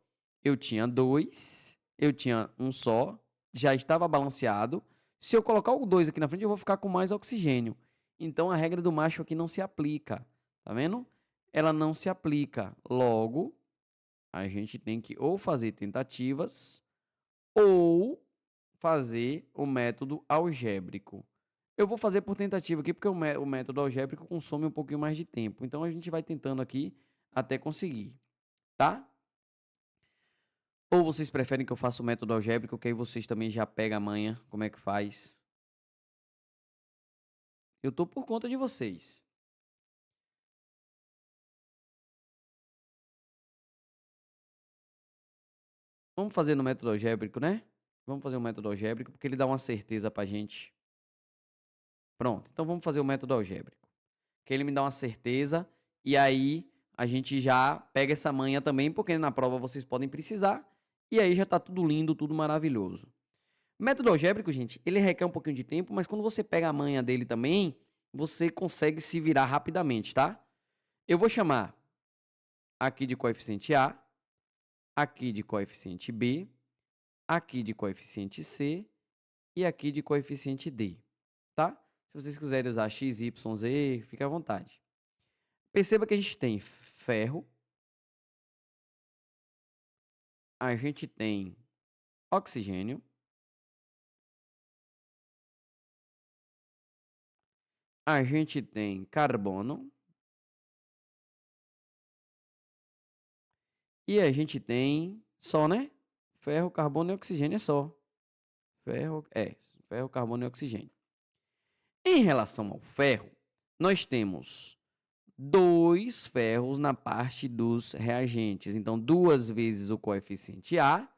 eu tinha 2, eu tinha um só, já estava balanceado. Se eu colocar o 2 aqui na frente, eu vou ficar com mais oxigênio. Então, a regra do macho aqui não se aplica. Tá vendo? Ela não se aplica. Logo, a gente tem que ou fazer tentativas ou fazer o método algébrico. Eu vou fazer por tentativa aqui, porque o método algébrico consome um pouquinho mais de tempo. Então, a gente vai tentando aqui até conseguir, tá? Ou vocês preferem que eu faça o método algébrico, que aí vocês também já pegam a manha, como é que faz? Eu tô por conta de vocês. Vamos fazer no método algébrico, né? Vamos fazer o método algébrico, porque ele dá uma certeza pra gente. Pronto, então vamos fazer o método algébrico. Que ele me dá uma certeza, e aí a gente já pega essa manha também, porque na prova vocês podem precisar, e aí já tá tudo lindo, tudo maravilhoso. Método algébrico, gente, ele requer um pouquinho de tempo, mas quando você pega a manha dele também, você consegue se virar rapidamente, tá? Eu vou chamar aqui de coeficiente A, aqui de coeficiente B, aqui de coeficiente C e aqui de coeficiente D, tá? Se vocês quiserem usar X, Y, Z, fique à vontade. Perceba que a gente tem ferro, a gente tem oxigênio, a gente tem carbono E a gente tem só, né? Ferro, carbono e oxigênio é só. Ferro, carbono e oxigênio. Em relação ao ferro, nós temos 2 ferros na parte dos reagentes. Então, 2 vezes o coeficiente A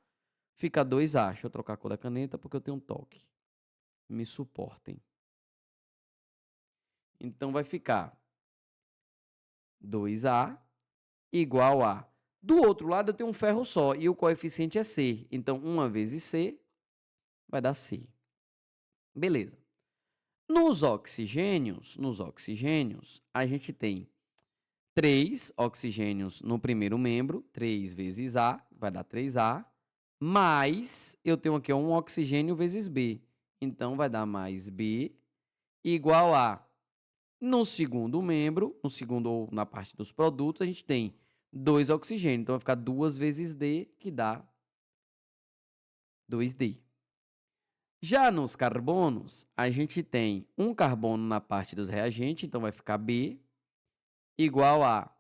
fica 2A. Deixa eu trocar a cor da caneta porque eu tenho um toque. Me suportem. Então, vai ficar 2A igual a... Do outro lado, eu tenho um ferro só e o coeficiente é C. Então, 1 vezes C vai dar C. Beleza. Nos oxigênios, a gente tem 3 oxigênios no primeiro membro, 3 vezes A, vai dar 3A, mais eu tenho aqui um oxigênio vezes B. Então, vai dar mais B igual a... No segundo membro, no segundo ou na parte dos produtos, a gente tem 2 oxigênios. Então, vai ficar 2 vezes D, que dá 2D. Já nos carbonos, a gente tem um carbono na parte dos reagentes, então vai ficar B igual a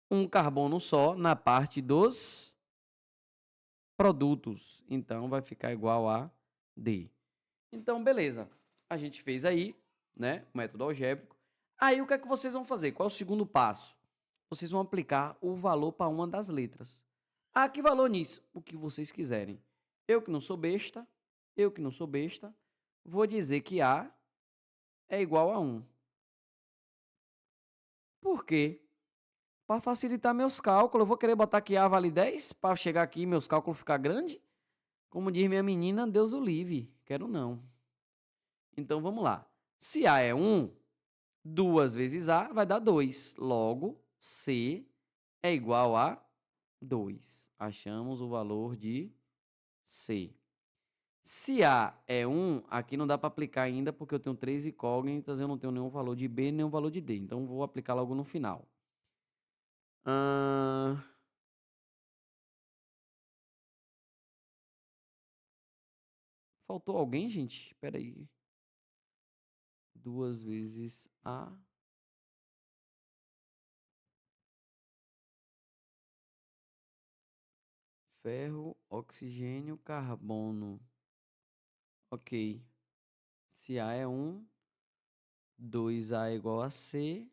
um carbono só na parte dos produtos. Então, vai ficar igual a D. Então, beleza. A gente fez aí, né, o método algébrico. Aí, o que é que vocês vão fazer? Qual é o segundo passo? Vocês vão aplicar o valor para uma das letras. Ah, que valor nisso? O que vocês quiserem. Eu que não sou besta, vou dizer que A é igual a 1. Por quê? Para facilitar meus cálculos. Eu vou querer botar que A vale 10 para chegar aqui e meus cálculos ficar grandes? Como diz minha menina, Deus o livre. Quero não. Então, vamos lá. Se A é 1, 2 vezes A vai dar 2. Logo, C é igual a 2. Achamos o valor de C. Se A é 1, aqui não dá para aplicar ainda porque eu tenho 3 incógnitas, eu não tenho nenhum valor de B, nenhum valor de D. Então, vou aplicar logo no final. Faltou alguém, gente? Espera aí. 2 vezes A. Ferro, oxigênio, carbono. Ok. Se A é 1, 2A é igual a C,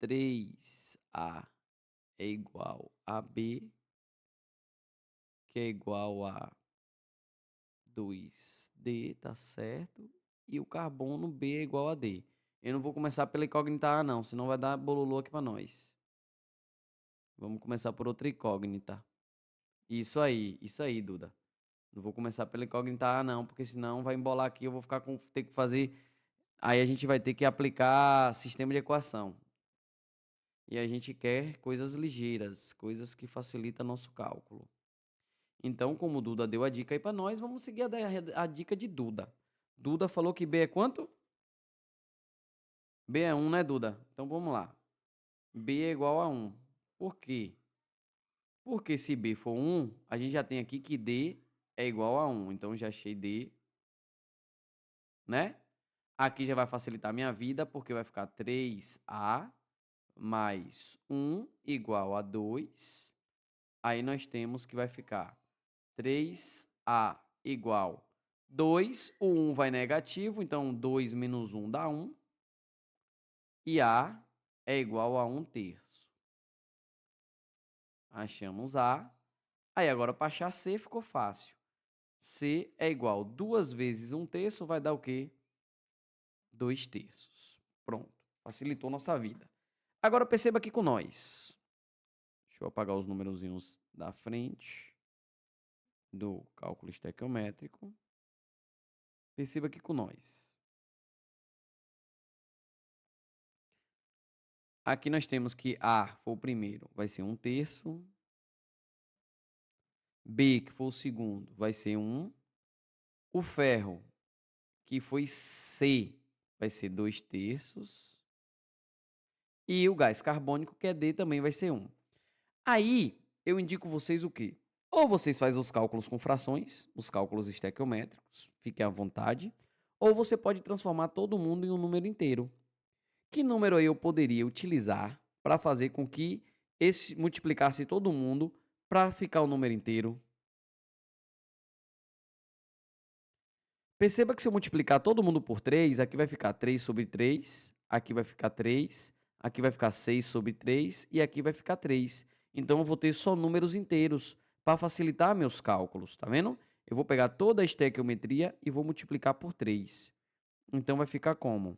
3A é igual a B, que é igual a 2D, tá certo? E o carbono B é igual a D. Eu não vou começar pela incógnita A, não, senão vai dar bololô aqui para nós. Vamos começar por outra incógnita. Isso aí, Duda. Não vou começar pela incógnita A, não, porque senão vai embolar aqui, eu vou ficar com ter que fazer. Aí a gente vai ter que aplicar sistema de equação. E a gente quer coisas ligeiras, coisas que facilitam nosso cálculo. Então, como o Duda deu a dica aí para nós, vamos seguir a dica de Duda. Duda falou que B é quanto? B é 1, né, Duda? Então vamos lá. B é igual a 1. Por quê? Porque se B for 1, a gente já tem aqui que D é igual a 1. Então já achei D, né? Aqui já vai facilitar a minha vida, porque vai ficar 3A mais 1 igual a 2. Aí nós temos que vai ficar 3A igual 2. O 1 vai negativo, então 2 menos 1 dá 1. E A é igual a 1/3. Achamos A. Aí agora para achar C ficou fácil. C é igual 2 vezes 1/3, vai dar o quê? 2/3. Pronto, facilitou nossa vida. Agora perceba aqui com nós. Deixa eu apagar os numerozinhos da frente do cálculo estequiométrico. Perceba aqui com nós. Aqui nós temos que A for o primeiro, vai ser 1/3. B, que for o segundo, vai ser 1. O ferro, que foi C, vai ser 2/3. E o gás carbônico, que é D, também vai ser 1. Aí, eu indico vocês o quê? Ou vocês fazem os cálculos com frações, os cálculos estequiométricos, fiquem à vontade. Ou você pode transformar todo mundo em um número inteiro. Que número aí eu poderia utilizar para fazer com que multiplicasse todo mundo para ficar o número inteiro. Perceba que se eu multiplicar todo mundo por 3, aqui vai ficar 3 sobre 3, aqui vai ficar 3, aqui vai ficar 6 sobre 3 e aqui vai ficar 3. Então, eu vou ter só números inteiros para facilitar meus cálculos, tá vendo? Eu vou pegar toda a estequiometria e vou multiplicar por 3. Então, vai ficar como?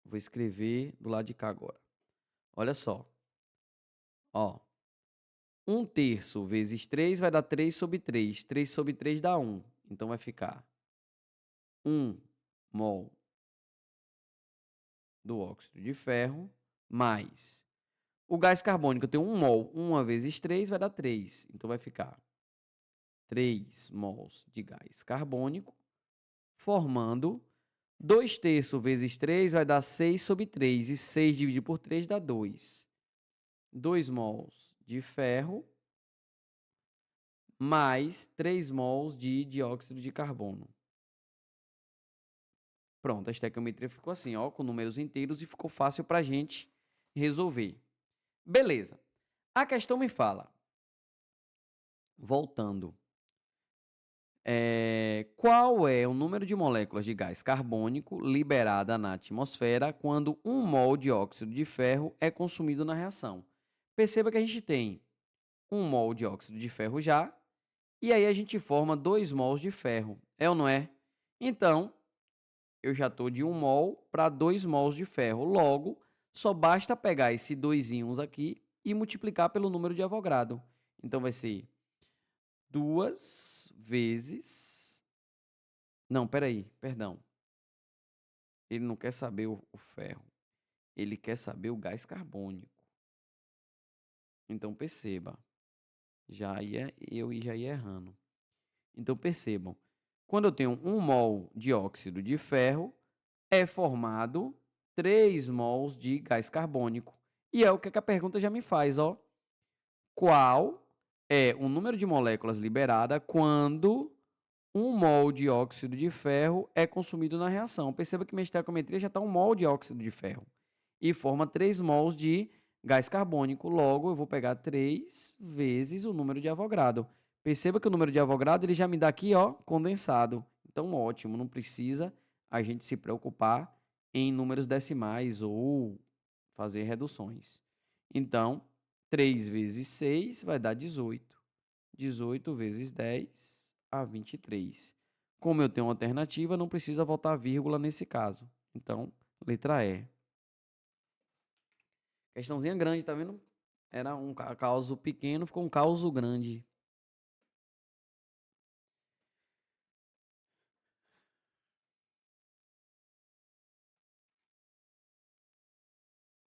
Vou escrever do lado de cá agora. Olha só. Ó, 1/3 vezes 3 vai dar 3 sobre 3. 3 sobre 3 dá 1. Então, vai ficar 1 mol do óxido de ferro mais o gás carbônico. Eu tenho 1 mol. 1 vezes 3 vai dar 3. Então, vai ficar 3 mols de gás carbônico, formando 2/3 vezes 3 vai dar 6 sobre 3. E 6 dividido por 3 dá 2. 2 mols de ferro mais 3 mols de dióxido de carbono. Pronto, a estequiometria ficou assim, ó, com números inteiros e ficou fácil para a gente resolver. Beleza. A questão me fala, voltando, qual é o número de moléculas de gás carbônico liberada na atmosfera quando 1 mol de óxido de ferro é consumido na reação? Perceba que a gente tem 1 mol de óxido de ferro já, e aí a gente forma 2 mols de ferro, é ou não é? Então, eu já estou de 1 mol para 2 mols de ferro. Logo, só basta pegar esse 2 aqui e multiplicar pelo número de Avogadro. Então, vai ser 2 vezes... Não, peraí, perdão. Ele não quer saber o ferro. Ele quer saber o gás carbônico. Então, perceba. Eu já ia errando. Então, percebam. Quando eu tenho 1 mol de óxido de ferro, é formado 3 mols de gás carbônico. E é o que a pergunta já me faz, ó. Qual é o número de moléculas liberada quando 1 mol de óxido de ferro é consumido na reação? Perceba que minha estequiometria já está 1 mol de óxido de ferro e forma 3 mols de gás carbônico. Logo, eu vou pegar 3 vezes o número de Avogadro. Perceba que o número de Avogadro ele já me dá aqui, ó, condensado. Então, ótimo, não precisa a gente se preocupar em números decimais ou fazer reduções. Então, 3 vezes 6 vai dar 18. 18 vezes 10 a 23. Como eu tenho uma alternativa, não precisa voltar vírgula nesse caso. Então, letra E. Questãozinha grande, tá vendo? Era um causo pequeno, ficou um causo grande.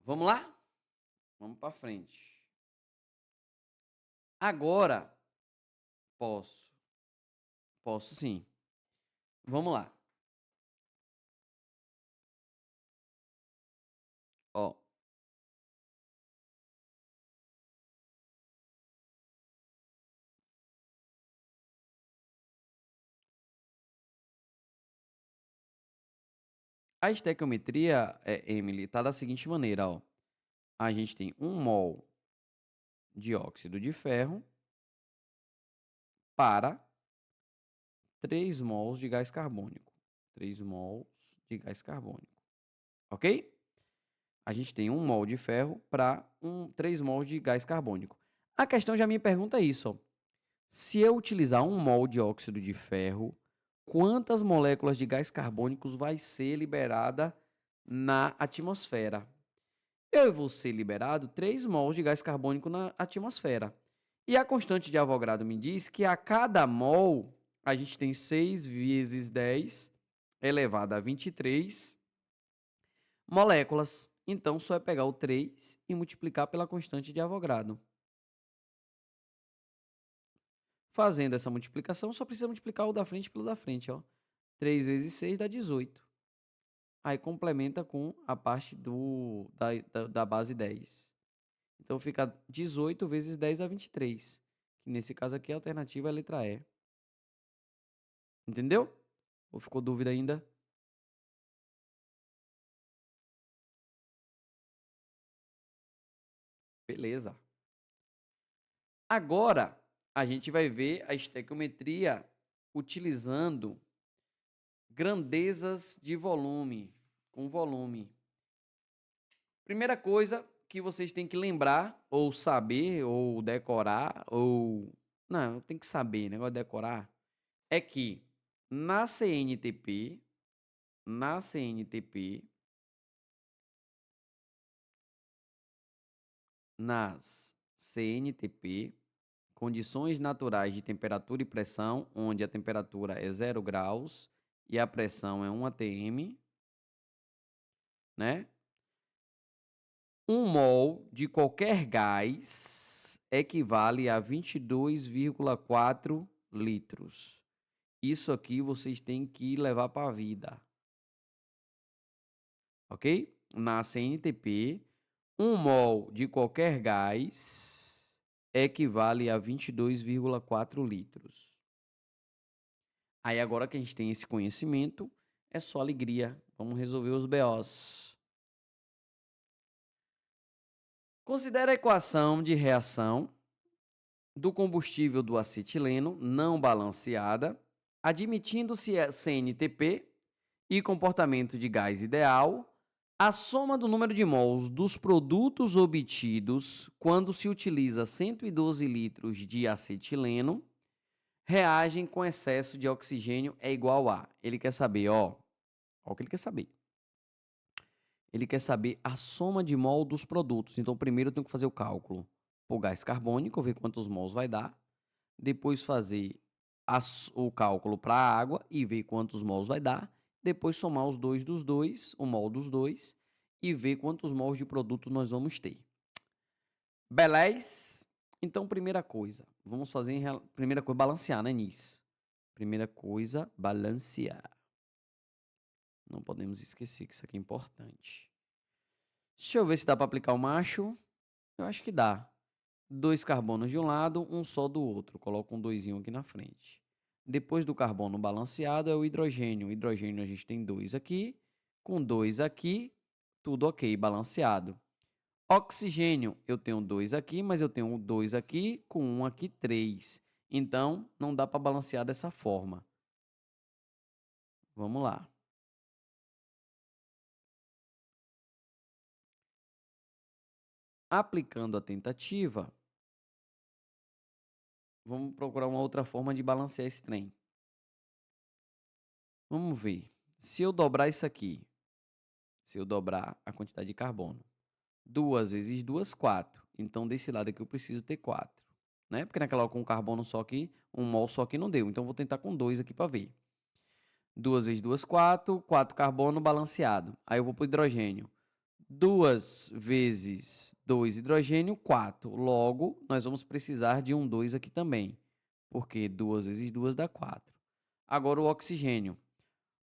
Vamos lá? Vamos para frente. Agora, posso. Posso sim. Vamos lá. Ó. A estequiometria, Emily, tá da seguinte maneira, ó. A gente tem 1 mol de óxido de ferro para 3 mols de gás carbônico. 3 mols de gás carbônico. Ok? A gente tem 1 mol de ferro para 3 mols de gás carbônico. A questão já me pergunta isso, ó. Se eu utilizar 1 mol de óxido de ferro, quantas moléculas de gás carbônico vai ser liberada na atmosfera? Eu vou ser liberado 3 mols de gás carbônico na atmosfera. E a constante de Avogadro me diz que a cada mol a gente tem 6 vezes 10 elevado a 23 moléculas. Então, só é pegar o 3 e multiplicar pela constante de Avogadro. Fazendo essa multiplicação, só precisa multiplicar o da frente pelo da frente, ó. 3 vezes 6 dá 18. Aí complementa com a parte da base 10. Então fica 18 vezes 10 a 23. Que nesse caso aqui a alternativa é a letra E. Entendeu? Ou ficou dúvida ainda? Beleza. Agora, a gente vai ver a estequiometria utilizando grandezas de volume, com volume. Primeira coisa que vocês têm que lembrar, ou saber, ou decorar, ou. Não, tem que saber, negócio de decorar, é que na CNTP, na CNTP, nas CNTP, condições naturais de temperatura e pressão, onde a temperatura é 0 graus e a pressão é 1 atm, né? 1 mol de qualquer gás equivale a 22,4 litros. Isso aqui vocês têm que levar para a vida, ok? Na CNTP, 1 mol de qualquer gás equivale a 22,4 litros. Aí agora que a gente tem esse conhecimento, é só alegria. Vamos resolver os BOs. Considere a equação de reação do combustível do acetileno não balanceada, admitindo-se a CNTP e comportamento de gás ideal, a soma do número de mols dos produtos obtidos quando se utiliza 112 litros de acetileno reagem com excesso de oxigênio é igual a. Ele quer saber, ó o que ele quer saber. Ele quer saber a soma de mol dos produtos. Então, primeiro eu tenho que fazer o cálculo por gás carbônico, ver quantos mols vai dar. Depois fazer o cálculo para a água e ver quantos mols vai dar. Depois somar os dois dos dois, o mol dos dois, e ver quantos mols de produtos nós vamos ter. Beleza? Então, primeira coisa, vamos fazer, primeira coisa, balancear, né, nisso? Primeira coisa, balancear. Não podemos esquecer que isso aqui é importante. Deixa eu ver se dá para aplicar o macho. Eu acho que dá. 2 carbonos de um lado, um só do outro. Coloco um doisinho aqui na frente. Depois do carbono balanceado é o hidrogênio. O hidrogênio a gente tem 2 aqui, com 2 aqui, tudo ok, balanceado. Oxigênio, eu tenho 2 aqui, mas eu tenho 2 aqui, com 1 aqui, 3. Então, não dá para balancear dessa forma. Vamos lá. Aplicando a tentativa, vamos procurar uma outra forma de balancear esse trem. Vamos ver. Se eu dobrar isso aqui, se eu dobrar a quantidade de carbono, 2 vezes 2, 4. Então, desse lado aqui eu preciso ter 4. Né? Porque naquela hora com um carbono só aqui, um mol só aqui não deu. Então, vou tentar com 2 aqui para ver. 2 vezes 2, 4. 4 carbono balanceado. Aí eu vou para o hidrogênio. 2 vezes 2 hidrogênio, 4. Logo, nós vamos precisar de um 2 aqui também. Porque 2 vezes 2 dá 4. Agora o oxigênio.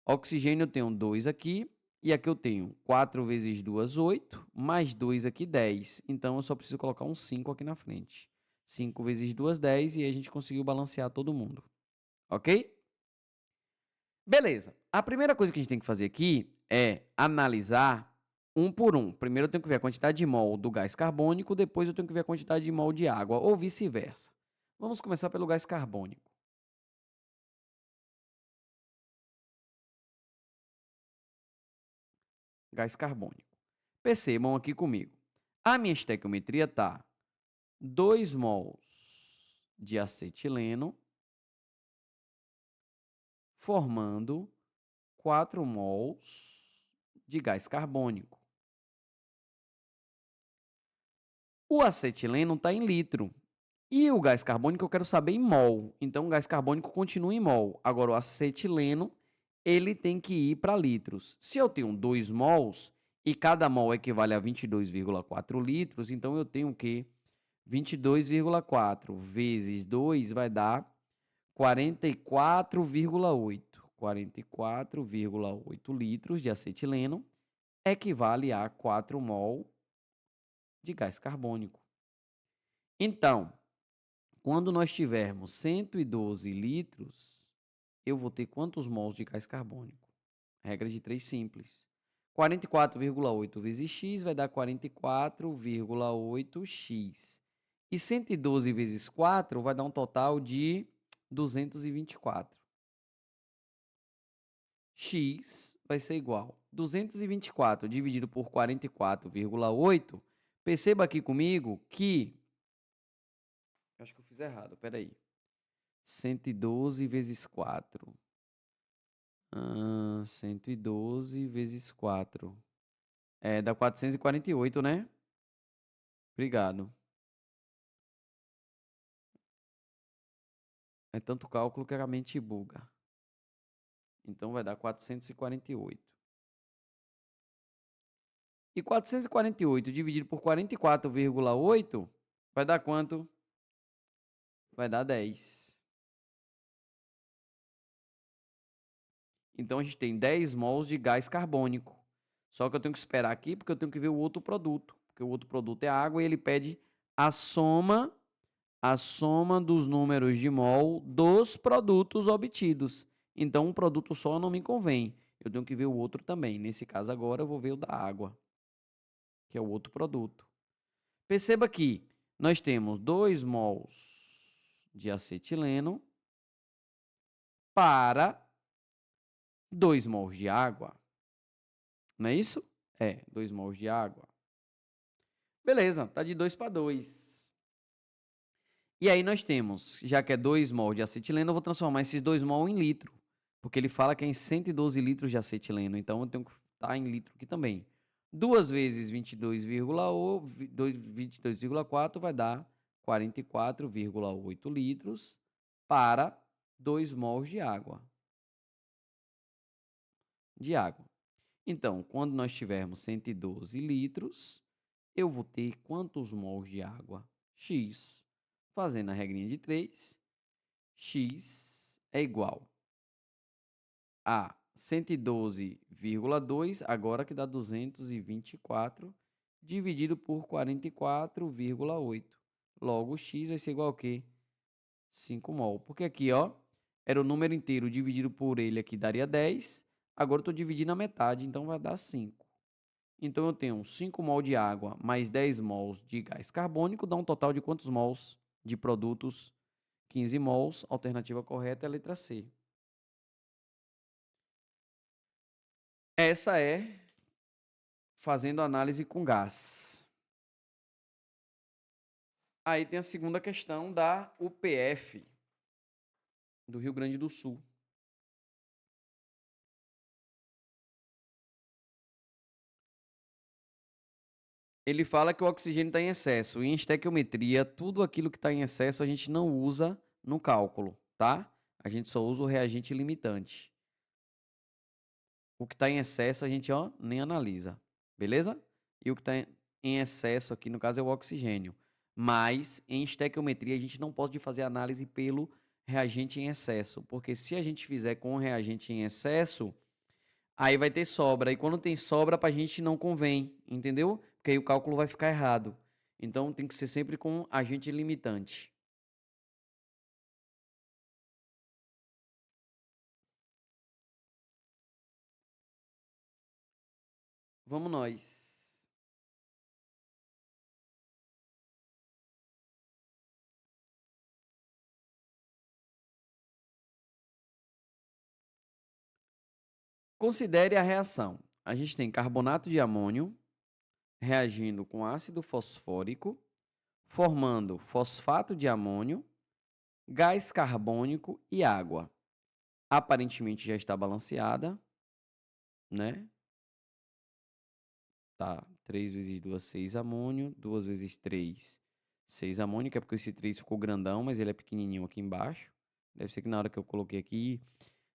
Oxigênio eu tenho 2 aqui. E aqui eu tenho 4 vezes 2, 8. Mais 2 aqui, 10. Então, eu só preciso colocar um 5 aqui na frente. 5 vezes 2, 10. E aí a gente conseguiu balancear todo mundo. Ok? Beleza. A primeira coisa que a gente tem que fazer aqui é analisar um por um. Primeiro eu tenho que ver a quantidade de mol do gás carbônico, depois eu tenho que ver a quantidade de mol de água, ou vice-versa. Vamos começar pelo gás carbônico. Gás carbônico. Percebam aqui comigo. A minha estequiometria está 2 mols de acetileno formando 4 mols de gás carbônico. O acetileno está em litro. E o gás carbônico eu quero saber em mol. Então, o gás carbônico continua em mol. Agora, o acetileno, ele tem que ir para litros. Se eu tenho 2 mols e cada mol equivale a 22,4 litros, então eu tenho o quê? 22,4 vezes 2 vai dar 44,8. 44,8 litros de acetileno equivale a 4 mol de gás carbônico. Então, quando nós tivermos 112 litros, eu vou ter quantos mols de gás carbônico? Regra de 3 simples. 44,8 vezes x vai dar 44,8x. E 112 vezes 4 vai dar um total de 224. X vai ser igual a 224 dividido por 44,8. Perceba aqui comigo que... Acho que eu fiz errado, peraí. 112 vezes 4. 112 vezes 4. Dá 448, né? Obrigado. É tanto cálculo que a mente buga. Então, vai dar 448. E 448 dividido por 44,8 vai dar quanto? Vai dar 10. Então, a gente tem 10 mols de gás carbônico. Só que eu tenho que esperar aqui, porque eu tenho que ver o outro produto. Porque o outro produto é água e ele pede a soma dos números de mol dos produtos obtidos. Então, um produto só não me convém. Eu tenho que ver o outro também. Nesse caso agora, eu vou ver o da água, que é o outro produto. Perceba que nós temos 2 mols de acetileno para 2 mols de água. Não é isso? 2 mols de água. Beleza, tá de 2 para 2. E aí nós temos, já que é 2 mol de acetileno, eu vou transformar esses 2 mol em litro. Porque ele fala que é em 112 litros de acetileno. Então, eu tenho que estar em litro aqui também. 2 vezes 22,4 vai dar 44,8 litros para 2 mols de água. Então, quando nós tivermos 112 litros, eu vou ter quantos mols de água? X. Fazendo a regrinha de 3, X é igual a 112,2, agora que dá 224, dividido por 44,8. Logo, X vai ser igual a quê? 5 mol. Porque aqui, ó, era o número inteiro dividido por ele, aqui daria 10. Agora eu estou dividindo a metade, então vai dar 5. Então, eu tenho 5 mol de água mais 10 mols de gás carbônico, dá um total de quantos mols de produtos? 15 mols. Alternativa correta é a letra C. Essa é fazendo análise com gás. Aí tem a segunda questão da UPF, do Rio Grande do Sul. Ele fala que o oxigênio está em excesso. E em estequiometria, tudo aquilo que está em excesso a gente não usa no cálculo, tá? A gente só usa o reagente limitante. O que está em excesso a gente nem analisa, beleza? E o que está em excesso aqui, no caso, é o oxigênio. Mas, em estequiometria, a gente não pode fazer análise pelo reagente em excesso. Porque se a gente fizer com o reagente em excesso, aí vai ter sobra. E quando tem sobra, para a gente não convém, entendeu? Porque aí o cálculo vai ficar errado. Então, tem que ser sempre com agente limitante. Vamos nós. Considere a reação. A gente tem carbonato de amônio reagindo com ácido fosfórico, formando fosfato de amônio, gás carbônico e água. Aparentemente já está balanceada, né? Tá, 3 vezes 2, 6 amônio, 2 vezes 3, 6 amônio, que é porque esse 3 ficou grandão, mas ele é pequenininho aqui embaixo. Deve ser que na hora que eu coloquei aqui,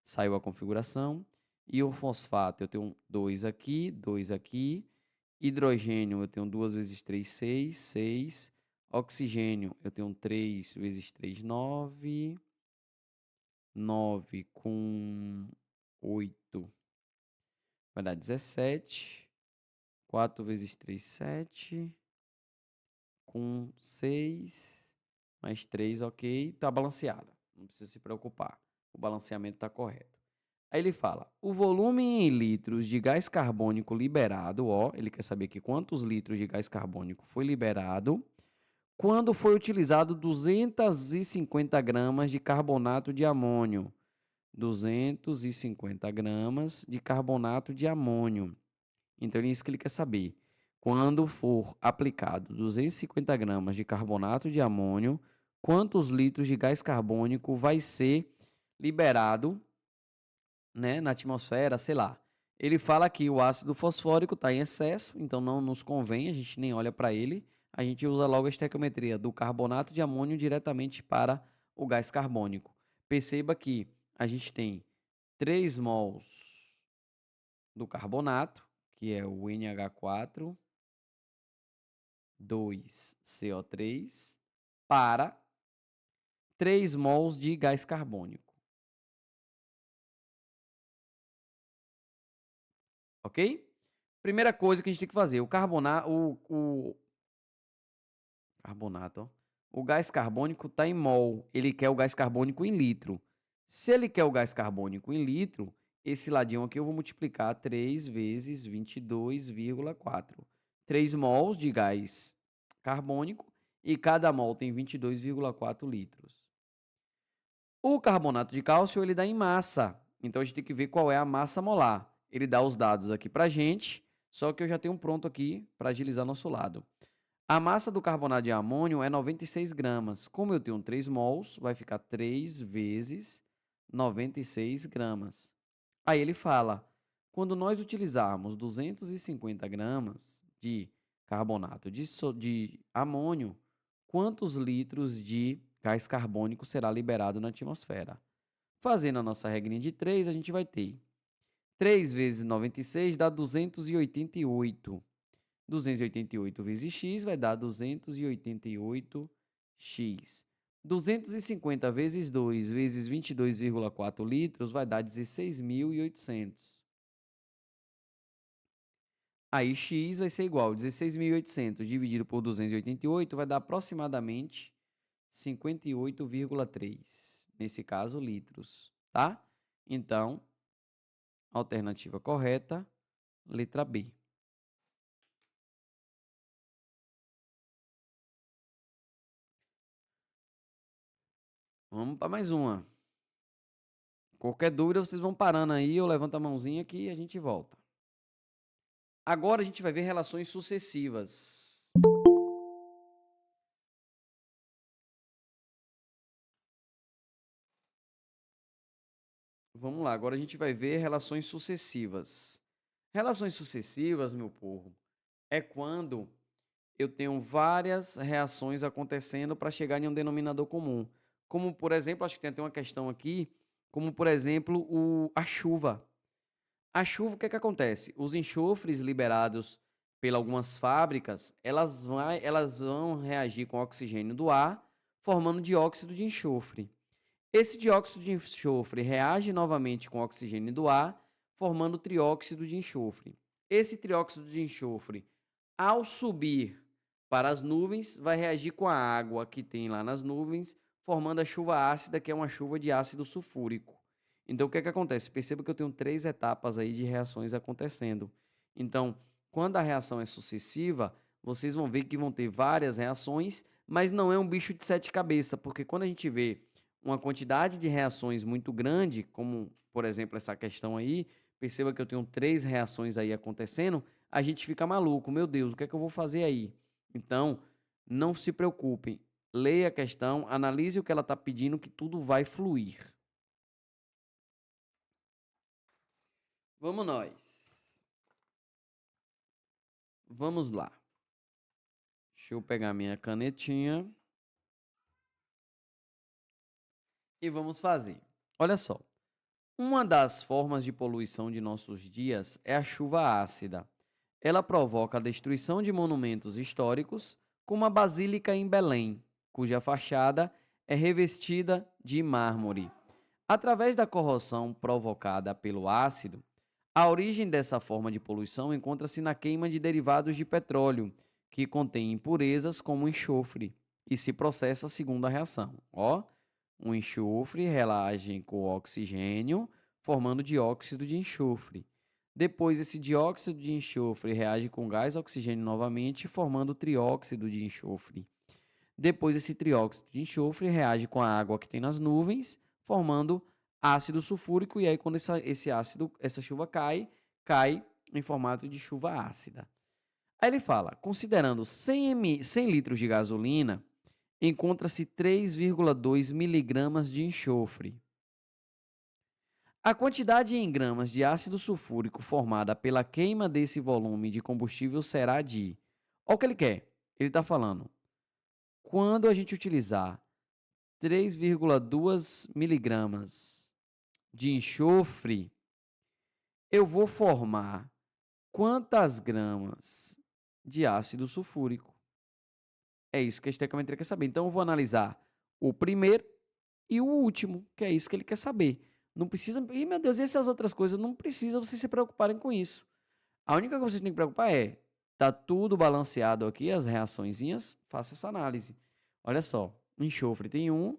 saiu a configuração. E o fosfato, eu tenho 2 aqui, 2 aqui. Hidrogênio, eu tenho 2 vezes 3, 6, 6. Oxigênio, eu tenho 3 vezes 3, 9. 9 com 8 vai dar 17. 4 vezes 3, 7. Com 6 mais 3, ok. Está balanceada. Não precisa se preocupar. O balanceamento está correto. Aí ele fala: o volume em litros de gás carbônico liberado, ó, ele quer saber aqui quantos litros de gás carbônico foi liberado quando foi utilizado 250 gramas de carbonato de amônio. 250 gramas de carbonato de amônio. Então, é isso que ele quer saber. Quando for aplicado 250 gramas de carbonato de amônio, quantos litros de gás carbônico vai ser liberado, né, na atmosfera, sei lá. Ele fala que o ácido fosfórico está em excesso, então não nos convém, a gente nem olha para ele. A gente usa logo a estequiometria do carbonato de amônio diretamente para o gás carbônico. Perceba que a gente tem 3 mols do carbonato, que é o NH4, 2CO3, para 3 mols de gás carbônico. Ok? Primeira coisa que a gente tem que fazer, carbonato, ó. O gás carbônico está em mol, ele quer o gás carbônico em litro. Se ele quer o gás carbônico em litro, esse ladinho aqui eu vou multiplicar 3 vezes 22,4. 3 mols de gás carbônico e cada mol tem 22,4 litros. O carbonato de cálcio ele dá em massa, então a gente tem que ver qual é a massa molar. Ele dá os dados aqui para a gente, só que eu já tenho um pronto aqui para agilizar nosso lado. A massa do carbonato de amônio é 96 gramas. Como eu tenho 3 mols, vai ficar 3 vezes 96 gramas. Aí ele fala, quando nós utilizarmos 250 gramas de carbonato de amônio, quantos litros de gás carbônico será liberado na atmosfera? Fazendo a nossa regrinha de 3, a gente vai ter 3 vezes 96 dá 288. 288 vezes x vai dar 288x. 250 vezes 2 vezes 22,4 litros vai dar 16.800. Aí x vai ser igual a 16.800 dividido por 288 vai dar aproximadamente 58,3. Nesse caso, litros, tá? Então, alternativa correta, letra B. Vamos para mais uma. Qualquer dúvida, vocês vão parando aí ou levanta a mãozinha que a gente volta. Agora a gente vai ver relações sucessivas. Vamos lá, agora a gente vai ver relações sucessivas. Relações sucessivas, meu povo, é quando eu tenho várias reações acontecendo para chegar em um denominador comum. Como, por exemplo, acho que tem até uma questão aqui, como, por exemplo, a chuva. A chuva, o que é que acontece? Os enxofres liberados por algumas fábricas, elas vão reagir com o oxigênio do ar, formando dióxido de enxofre. Esse dióxido de enxofre reage novamente com o oxigênio do ar, formando trióxido de enxofre. Esse trióxido de enxofre, ao subir para as nuvens, vai reagir com a água que tem lá nas nuvens, formando a chuva ácida, que é uma chuva de ácido sulfúrico. Então, o que é que acontece? Perceba que eu tenho 3 etapas aí de reações acontecendo. Então, quando a reação é sucessiva, vocês vão ver que vão ter várias reações, mas não é um bicho de 7 cabeças, porque quando a gente vê uma quantidade de reações muito grande, como, por exemplo, essa questão aí, perceba que eu tenho 3 reações aí acontecendo, a gente fica maluco. Meu Deus, o que é que eu vou fazer aí? Então, não se preocupem. Leia a questão, analise o que ela está pedindo, que tudo vai fluir. Vamos nós. Vamos lá. Deixa eu pegar minha canetinha. E vamos fazer. Olha só. Uma das formas de poluição de nossos dias é a chuva ácida. Ela provoca a destruição de monumentos históricos, como a Basílica em Belém, cuja fachada é revestida de mármore. Através da corrosão provocada pelo ácido, a origem dessa forma de poluição encontra-se na queima de derivados de petróleo, que contém impurezas como enxofre, e se processa segundo a reação. Ó, o enxofre reage com o oxigênio, formando dióxido de enxofre. Depois, esse dióxido de enxofre reage com gás oxigênio novamente, formando trióxido de enxofre. Depois, esse trióxido de enxofre reage com a água que tem nas nuvens, formando ácido sulfúrico. E aí, quando essa chuva cai em formato de chuva ácida. Aí ele fala, considerando 100 litros de gasolina, encontra-se 3,2 miligramas de enxofre. A quantidade em gramas de ácido sulfúrico formada pela queima desse volume de combustível será de... Olha o que ele quer. Ele está falando, quando a gente utilizar 3,2 miligramas de enxofre, eu vou formar quantas gramas de ácido sulfúrico? É isso que a estequiometria quer saber. Então, eu vou analisar o primeiro e o último, que é isso que ele quer saber. Não precisa... Ih, meu Deus, e essas outras coisas? Não precisa vocês se preocuparem com isso. A única coisa que vocês têm que preocupar é, tá tudo balanceado aqui, as reaçõezinhas, faça essa análise. Olha só, enxofre tem 1,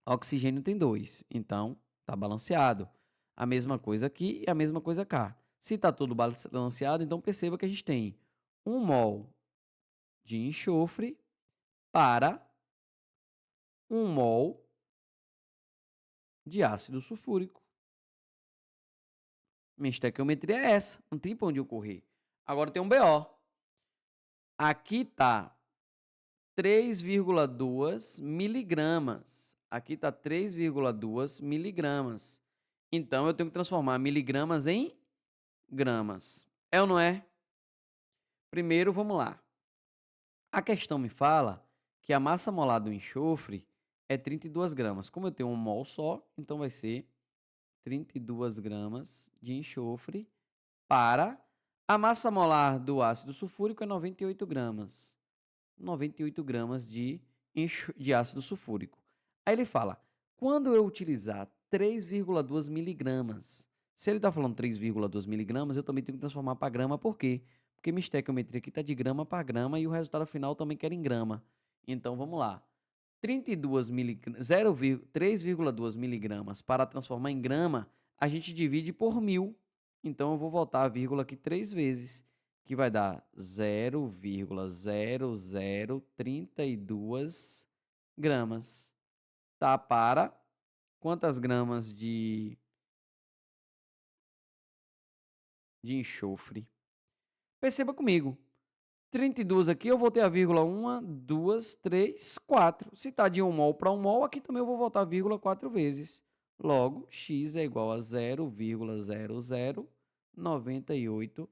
oxigênio tem 2. Então, tá balanceado. A mesma coisa aqui e a mesma coisa cá. Se tá tudo balanceado, então perceba que a gente tem 1 mol de enxofre para 1 mol de ácido sulfúrico. Minha estequiometria é essa, não tem para onde eu correr. Agora tem um BO. Aqui tá 3,2 miligramas. Aqui tá 3,2 miligramas. Então, eu tenho que transformar miligramas em gramas. É ou não é? Primeiro, vamos lá. A questão me fala que a massa molar do enxofre é 32 gramas. Como eu tenho um mol só, então vai ser 32 gramas de enxofre para a massa molar do ácido sulfúrico é 98 gramas. 98 gramas de ácido sulfúrico. Aí ele fala, quando eu utilizar 3,2 miligramas, se ele está falando 3,2 miligramas, eu também tenho que transformar para grama, por quê? Porque minha estequiometria aqui está de grama para grama e o resultado final também quer em grama. Então, vamos lá. 3,2 miligramas para transformar em grama, a gente divide por 1000. Então, eu vou voltar a vírgula aqui 3 vezes, que vai dar 0,0032 gramas. Tá para quantas gramas de enxofre? Perceba comigo. 32 aqui, eu voltei a vírgula 1, 2, 3, 4. Se está de 1 mol para 1 mol, aqui também eu vou voltar a vírgula 4 vezes. Logo, x é igual a 0,0098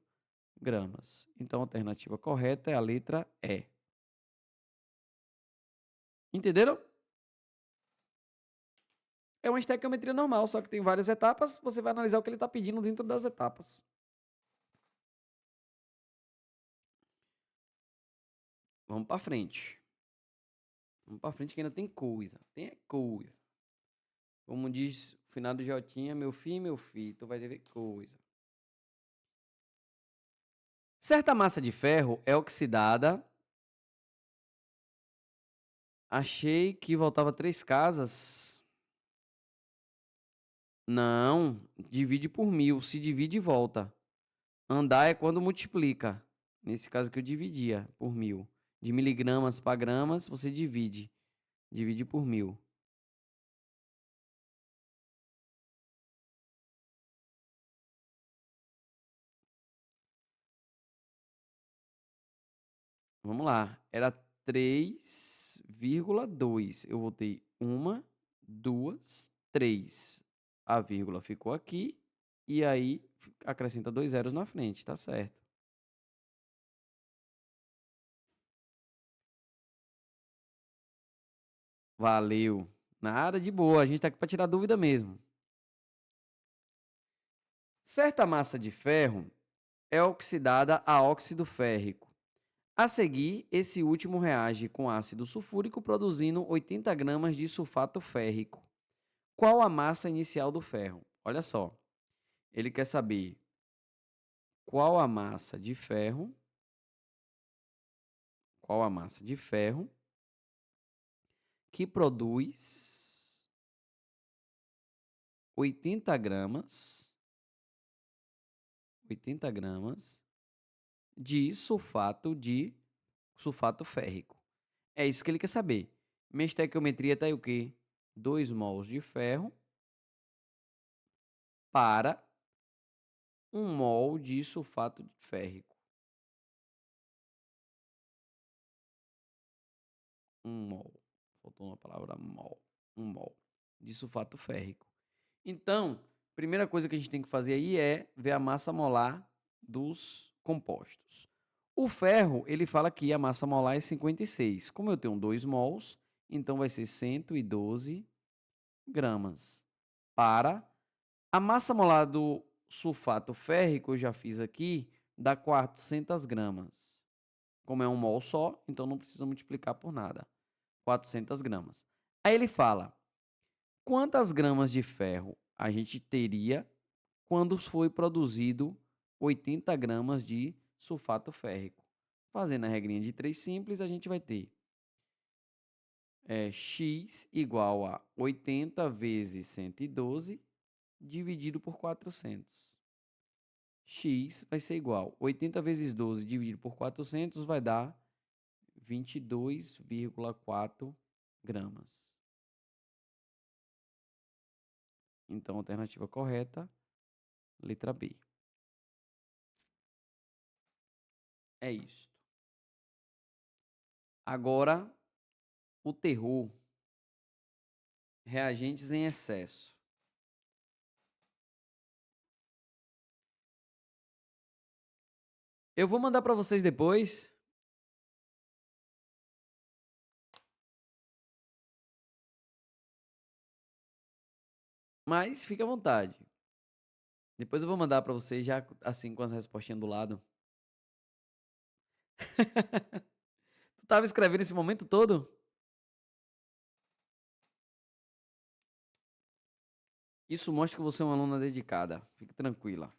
gramas. Então, a alternativa correta é a letra E. Entenderam? É uma estequiometria normal, só que tem várias etapas. Você vai analisar o que ele está pedindo dentro das etapas. Vamos para frente. Vamos para frente que ainda tem coisa. Tem coisa. Como diz o final do Jotinha, meu filho, tu vai ver coisa. Certa massa de ferro é oxidada. Achei que voltava 3 casas. Não, divide por 1000. Se divide e volta. Andar é quando multiplica. Nesse caso que eu dividia por 1000. De miligramas para gramas, você divide. Divide por 1000. Vamos lá. Era 3,2. Eu voltei 1, 2, 3. A vírgula ficou aqui. E aí, acrescenta 2 zeros na frente. Tá certo. Valeu. Nada de boa. A gente tá aqui para tirar dúvida mesmo. Certa massa de ferro é oxidada a óxido férrico. A seguir, esse último reage com ácido sulfúrico, produzindo 80 gramas de sulfato férrico. Qual a massa inicial do ferro? Olha só, ele quer saber qual a massa de ferro, que produz 80 gramas de sulfato férrico. É isso que ele quer saber. Minha estequiometria está aí o quê? 2 mols de ferro para 1 mol de sulfato férrico. 1 mol. Faltou uma palavra mol. 1 mol de sulfato férrico. Então, primeira coisa que a gente tem que fazer aí é ver a massa molar dos compostos. O ferro, ele fala que a massa molar é 56. Como eu tenho 2 mols, então vai ser 112 gramas. Para a massa molar do sulfato férrico, eu já fiz aqui, dá 400 gramas. Como é um mol só, então não precisa multiplicar por nada. 400 gramas. Aí ele fala, quantas gramas de ferro a gente teria quando foi produzido 80 gramas de sulfato férrico? Fazendo a regrinha de 3 simples, a gente vai ter x igual a 80 vezes 112 dividido por 400. X vai ser igual a 80 vezes 12 dividido por 400 vai dar 22,4 gramas. Então, a alternativa correta, letra B. É isto. Agora, o terror. Reagentes em excesso. Eu vou mandar para vocês depois. Mas fique à vontade. Depois eu vou mandar para vocês já assim com as respostinhas do lado. Tu estava escrevendo esse momento todo? Isso mostra que você é uma aluna dedicada. Fique tranquila.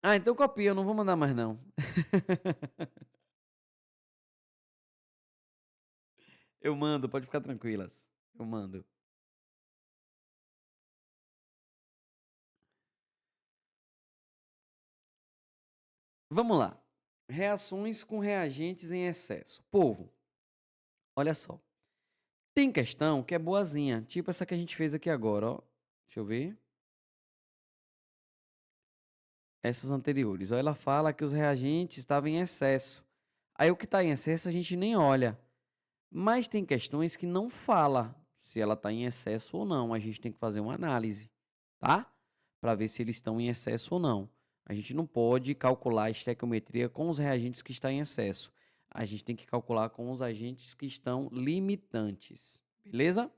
Ah, então copia, eu não vou mandar mais não. Eu mando, pode ficar tranquilas. Eu mando. Vamos lá. Reações com reagentes em excesso. Povo, olha só. Tem questão que é boazinha, tipo essa que a gente fez aqui agora, ó. Deixa eu ver. Essas anteriores. Ó, ela fala que os reagentes estavam em excesso. Aí o que está em excesso a gente nem olha. Mas tem questões que não fala se ela está em excesso ou não. A gente tem que fazer uma análise, tá? Para ver se eles estão em excesso ou não. A gente não pode calcular a estequiometria com os reagentes que estão em excesso. A gente tem que calcular com os agentes que estão limitantes. Beleza?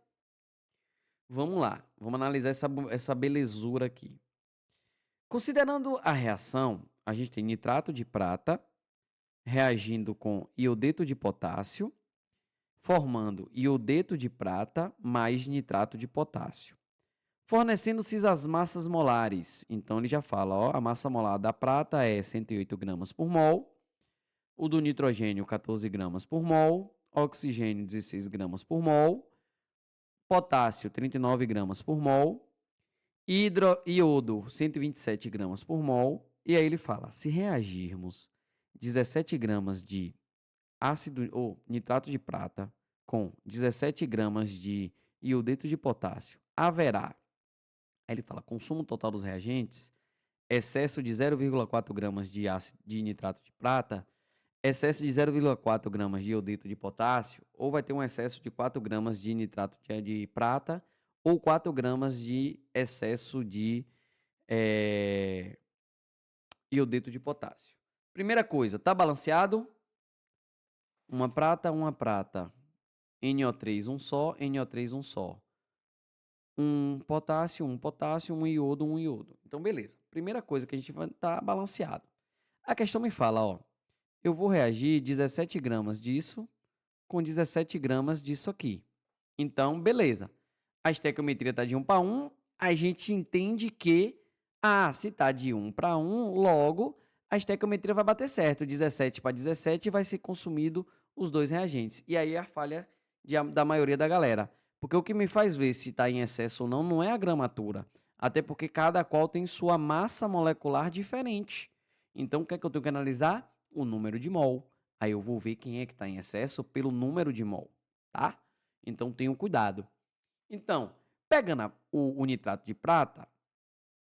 Vamos lá. Vamos analisar essa belezura aqui. Considerando a reação, a gente tem nitrato de prata reagindo com iodeto de potássio, formando iodeto de prata mais nitrato de potássio, fornecendo-se as massas molares. Então, ele já fala, ó, a massa molar da prata é 108 gramas por mol, o do nitrogênio 14 gramas por mol, oxigênio 16 gramas por mol, potássio 39 gramas por mol, iodo 127 gramas por mol. E aí ele fala, se reagirmos 17 gramas de ácido ou nitrato de prata com 17 gramas de iodeto de potássio, haverá, aí ele fala, consumo total dos reagentes, excesso de 0,4 gramas de nitrato de prata, excesso de 0,4 gramas de iodeto de potássio, ou vai ter um excesso de 4 gramas de nitrato de prata, ou 4 gramas de excesso de iodeto de potássio. Primeira coisa, tá balanceado? Uma prata, NO3, um só, NO3, um só. Um potássio, um iodo, um iodo. Então, beleza. Primeira coisa que a gente vai estar balanceado. A questão me fala, ó, eu vou reagir 17 gramas disso com 17 gramas disso aqui. Então, beleza. A estequiometria está de 1 para 1, a gente entende que, se está de 1 para 1, logo a estequiometria vai bater certo. 17 para 17 vai ser consumido os dois reagentes. E aí é a falha da maioria da galera. Porque o que me faz ver se está em excesso ou não, não é a gramatura. Até porque cada qual tem sua massa molecular diferente. Então, o que é que eu tenho que analisar? O número de mol. Aí eu vou ver quem é que está em excesso pelo número de mol, tá? Então, tenham cuidado. Então, pegando o nitrato de prata,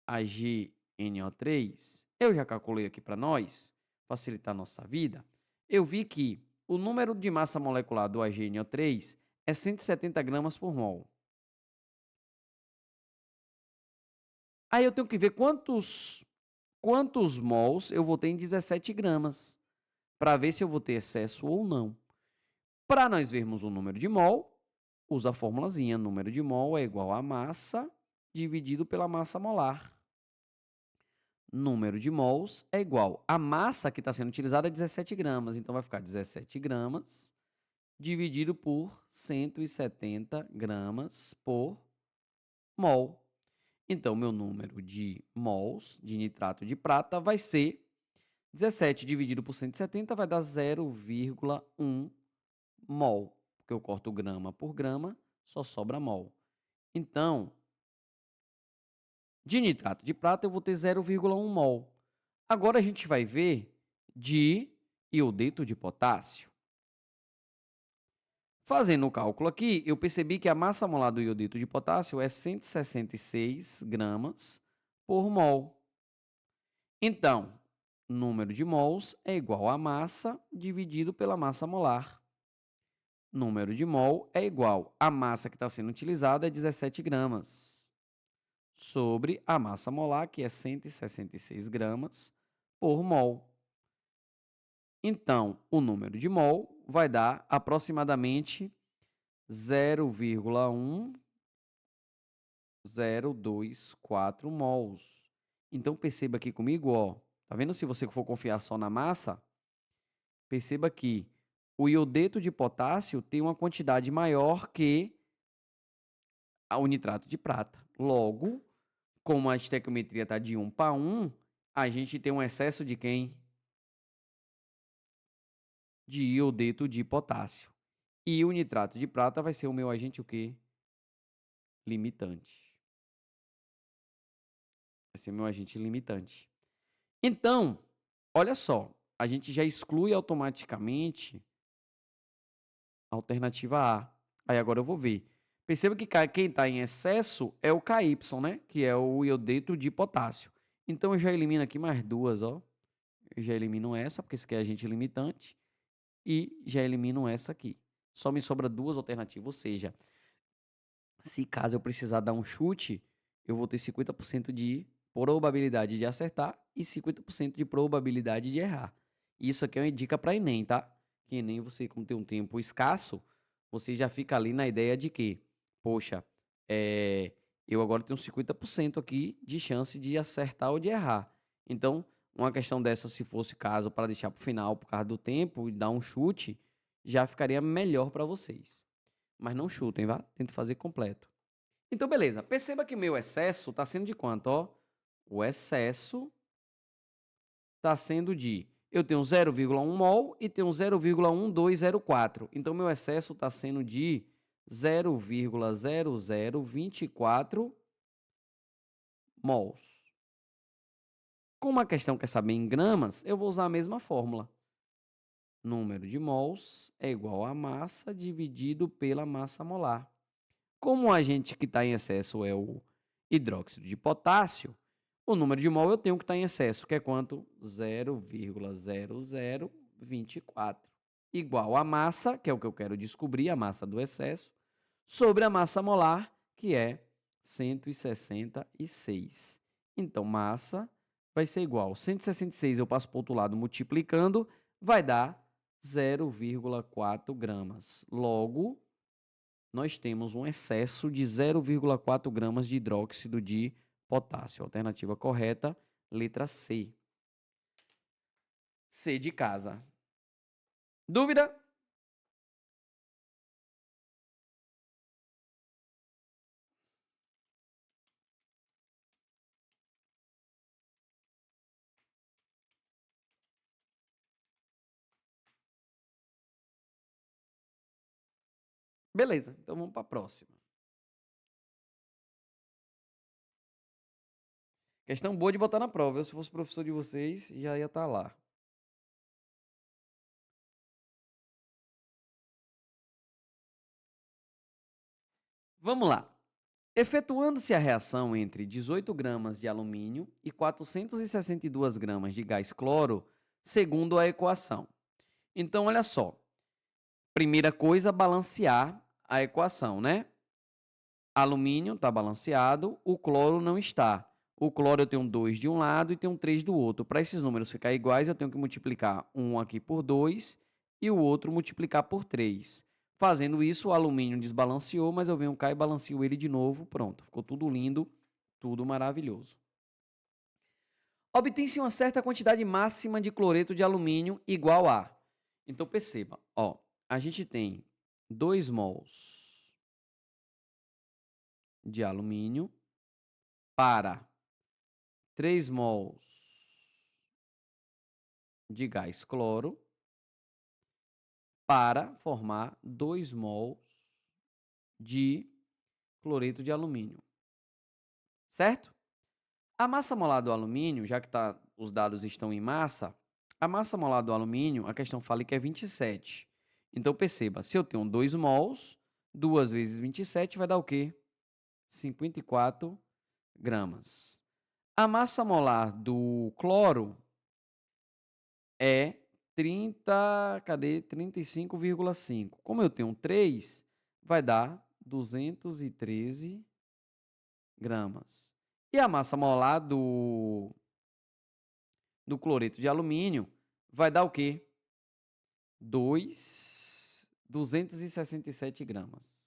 AgNO3, eu já calculei aqui para nós, facilitar a nossa vida. Eu vi que o número de massa molecular do AgNO3 é 170 gramas por mol. Aí eu tenho que ver quantos mols eu vou ter em 17 gramas, para ver se eu vou ter excesso ou não. Para nós vermos o número de mol, usa a formulazinha. Número de mol é igual a massa dividido pela massa molar. Número de mols é igual a massa que está sendo utilizada é 17 gramas. Então, vai ficar 17 gramas dividido por 170 gramas por mol. Então, meu número de mols de nitrato de prata vai ser 17 dividido por 170 vai dar 0,1 mol. Porque eu corto grama por grama, só sobra mol. Então, de nitrato de prata eu vou ter 0,1 mol. Agora a gente vai ver de iodeto de potássio. Fazendo o cálculo aqui, eu percebi que a massa molar do iodeto de potássio é 166 gramas por mol. Então, número de mols é igual a massa dividido pela massa molar. Número de mol é igual a massa que está sendo utilizada é 17 gramas, sobre a massa molar, que é 166 gramas por mol. Então, o número de mol vai dar aproximadamente 0,1024 mols. Então, perceba aqui comigo, ó. Tá vendo? Se você for confiar só na massa, perceba que o iodeto de potássio tem uma quantidade maior que o nitrato de prata. Logo, como a estequiometria está de 1 para 1, a gente tem um excesso de quem? De iodeto de potássio. E o nitrato de prata vai ser o meu agente o quê? Limitante. Vai ser meu agente limitante. Então, olha só, a gente já exclui automaticamente a alternativa A. Aí agora eu vou ver. Perceba que quem está em excesso é o KY, né? Que é o iodeto de potássio. Então eu já elimino aqui mais duas, ó. Eu já elimino essa, porque isso aqui é agente limitante. E já elimino essa aqui. Só me sobra duas alternativas, ou seja, se caso eu precisar dar um chute, eu vou ter 50% de probabilidade de acertar e 50% de probabilidade de errar. Isso aqui é uma dica para Enem, tá? Que Enem, você, como tem um tempo escasso, você já fica ali na ideia de que, poxa, eu agora tenho 50% aqui de chance de acertar ou de errar. Então, uma questão dessa, se fosse caso para deixar para o final por causa do tempo e dar um chute, já ficaria melhor para vocês. Mas não chutem, vá? Tento fazer completo. Então, beleza. Perceba que meu excesso está sendo de quanto? Ó? O excesso está sendo de... Eu tenho 0,1 mol e tenho 0,1204. Então, meu excesso está sendo de 0,0024 mols. Como a questão quer saber em gramas, eu vou usar a mesma fórmula. Número de mols é igual a massa dividido pela massa molar. Como o agente que está em excesso é o hidróxido de potássio, o número de mol eu tenho que estar em excesso, que é quanto? 0,0024. Igual a massa, que é o que eu quero descobrir, a massa do excesso, sobre a massa molar, que é 166. Então, massa vai ser igual. 166 eu passo para o outro lado multiplicando, vai dar 0,4 gramas. Logo, nós temos um excesso de 0,4 gramas de hidróxido de potássio. Alternativa correta, letra C. C de casa. Dúvida? Beleza, então vamos para a próxima. Questão boa de botar na prova. Eu, se fosse professor de vocês, já ia estar lá. Vamos lá. Efetuando-se a reação entre 18 gramas de alumínio e 462 gramas de gás cloro, segundo a equação. Então, olha só. Primeira coisa, balancear a equação, né? Alumínio está balanceado, o cloro não está. O cloro eu tenho 2 de um lado e tenho 3 do outro. Para esses números ficarem iguais, eu tenho que multiplicar um aqui por 2 e o outro multiplicar por 3. Fazendo isso, o alumínio desbalanceou, mas eu venho cá e balanceio ele de novo. Pronto, ficou tudo lindo, tudo maravilhoso. Obtém-se uma certa quantidade máxima de cloreto de alumínio igual a... Então, perceba, ó, a gente tem 2 mols de alumínio para 3 mols de gás cloro para formar 2 mols de cloreto de alumínio. Certo? A massa molar do alumínio, já que os dados estão em massa, a massa molar do alumínio, a questão fala que é 27. Então, perceba, se eu tenho 2 mols, 2 vezes 27 vai dar o quê? 54 gramas. A massa molar do cloro é 35,5. Como eu tenho 3, vai dar 213 gramas. E a massa molar do cloreto de alumínio vai dar o quê? 267 gramas.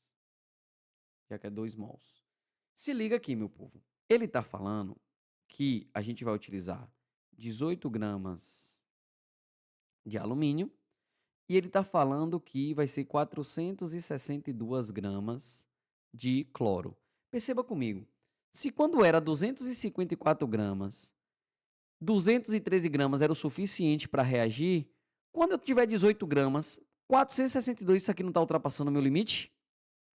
Já que é 2 mols. Se liga aqui, meu povo. Ele está falando que a gente vai utilizar 18 gramas de alumínio e ele está falando que vai ser 462 gramas de cloro. Perceba comigo, se quando era 254 gramas, 213 gramas era o suficiente para reagir, quando eu tiver 18 gramas, 462, isso aqui não está ultrapassando o meu limite?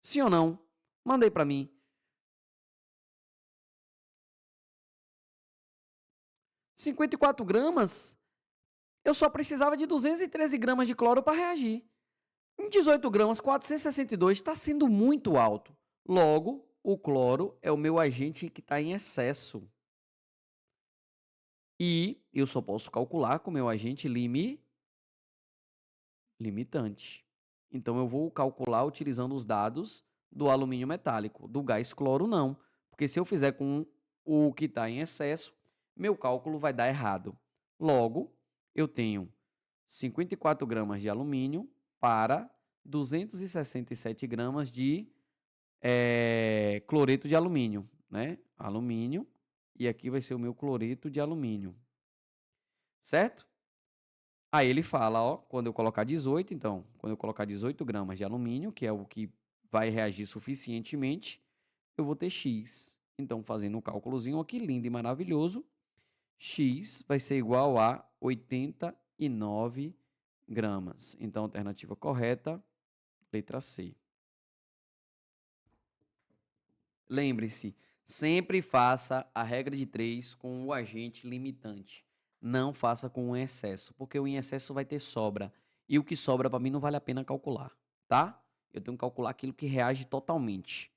Sim ou não? Manda aí para mim. 54 gramas, eu só precisava de 213 gramas de cloro para reagir. Em 18 gramas, 462 está sendo muito alto. Logo, o cloro é o meu agente que está em excesso. E eu só posso calcular com o meu agente limitante. Então, eu vou calcular utilizando os dados do alumínio metálico. Do gás cloro, não. Porque se eu fizer com o que está em excesso, meu cálculo vai dar errado. Logo, eu tenho 54 gramas de alumínio para 267 gramas de cloreto de alumínio, né? Alumínio, e aqui vai ser o meu cloreto de alumínio, certo? Aí ele fala, ó, quando eu colocar 18, então, quando eu colocar 18 gramas de alumínio, que é o que vai reagir suficientemente, eu vou ter X. Então, fazendo um cálculozinho aqui, lindo e maravilhoso, X vai ser igual a 89 gramas. Então, alternativa correta, letra C. Lembre-se, sempre faça a regra de 3 com o agente limitante. Não faça com o excesso, porque o em excesso vai ter sobra. E o que sobra para mim não vale a pena calcular, tá? Eu tenho que calcular aquilo que reage totalmente.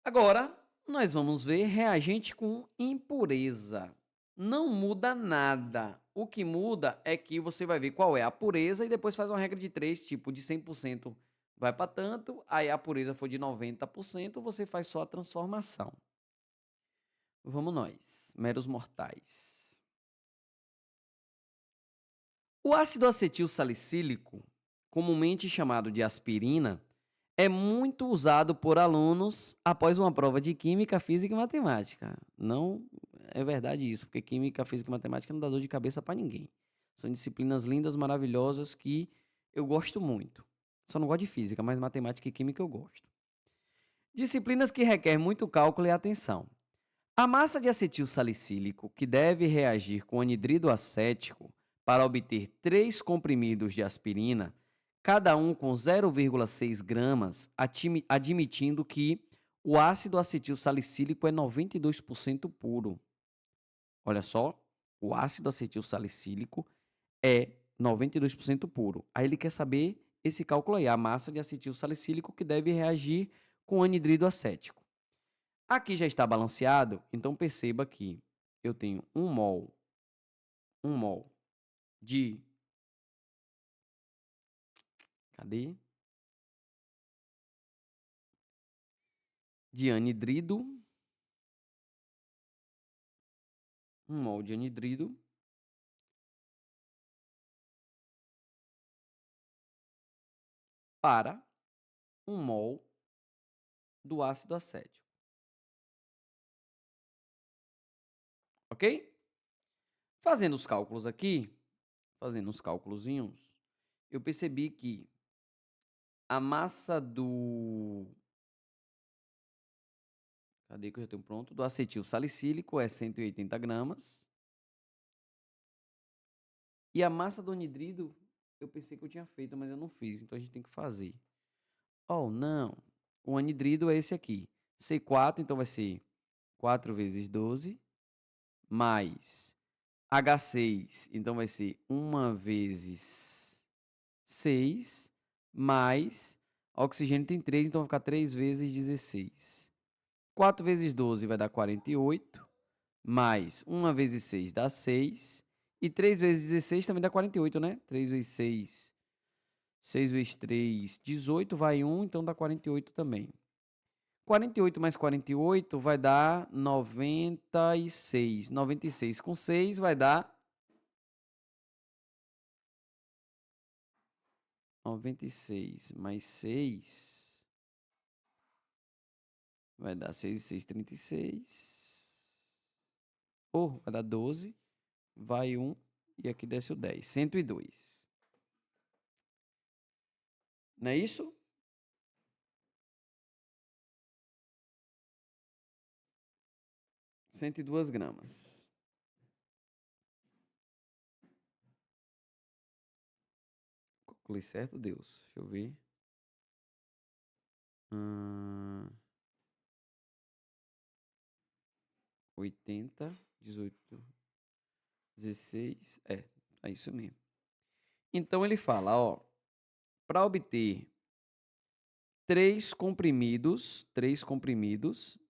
Agora, nós vamos ver reagente com impureza. Não muda nada. O que muda é que você vai ver qual é a pureza e depois faz uma regra de 3, tipo de 100% vai para tanto, aí a pureza for de 90%, você faz só a transformação. Vamos nós, meros mortais. O ácido acetil salicílico, comumente chamado de aspirina, é muito usado por alunos após uma prova de química, física e matemática. Não é verdade isso, porque química, física e matemática não dá dor de cabeça para ninguém. São disciplinas lindas, maravilhosas que eu gosto muito. Só não gosto de física, mas matemática e química eu gosto. Disciplinas que requerem muito cálculo e atenção. A massa de acetil salicílico, que deve reagir com anidrido acético para obter 3 comprimidos de aspirina, cada um com 0,6 gramas, admitindo que o ácido acetil salicílico é 92% puro. Olha só, o ácido acetil salicílico é 92% puro. Aí ele quer saber esse cálculo aí, a massa de acetil salicílico que deve reagir com anidrido acético. Aqui já está balanceado, então perceba que eu tenho 1 mol de... Cadê? De anidrido. 1 mol de anidrido para 1 mol do ácido acético. Ok? Fazendo os cálculos aqui, fazendo os cálculozinhos, eu percebi que a massa do... Cadê que eu já tenho pronto? Do acetil salicílico é 180 gramas. E a massa do anidrido, eu pensei que eu tinha feito, mas eu não fiz, então a gente tem que fazer. Oh, não. O anidrido é esse aqui. C4, então vai ser 4 vezes 12, mais H6, então vai ser 1 vezes 6, mais oxigênio tem 3, então vai ficar 3 vezes 16. 4 vezes 12 vai dar 48, mais 1 vezes 6 dá 6, e 3 vezes 16 também dá 48, né? 3 vezes 6, 6 vezes 3, 18, vai 1, então dá 48 também. 48 mais 48 vai dar 96. 96 com 6 vai dar 96 mais 6 vai dar 6 e 6, 36. Vai dar 12. Vai 1 e aqui desce o 10. 102. Não é isso? Cento e 2 gramas. Calculei certo, Deus. Deixa eu ver. 80, 18, 16. É isso mesmo. Então ele fala, ó, para obter 3 comprimidos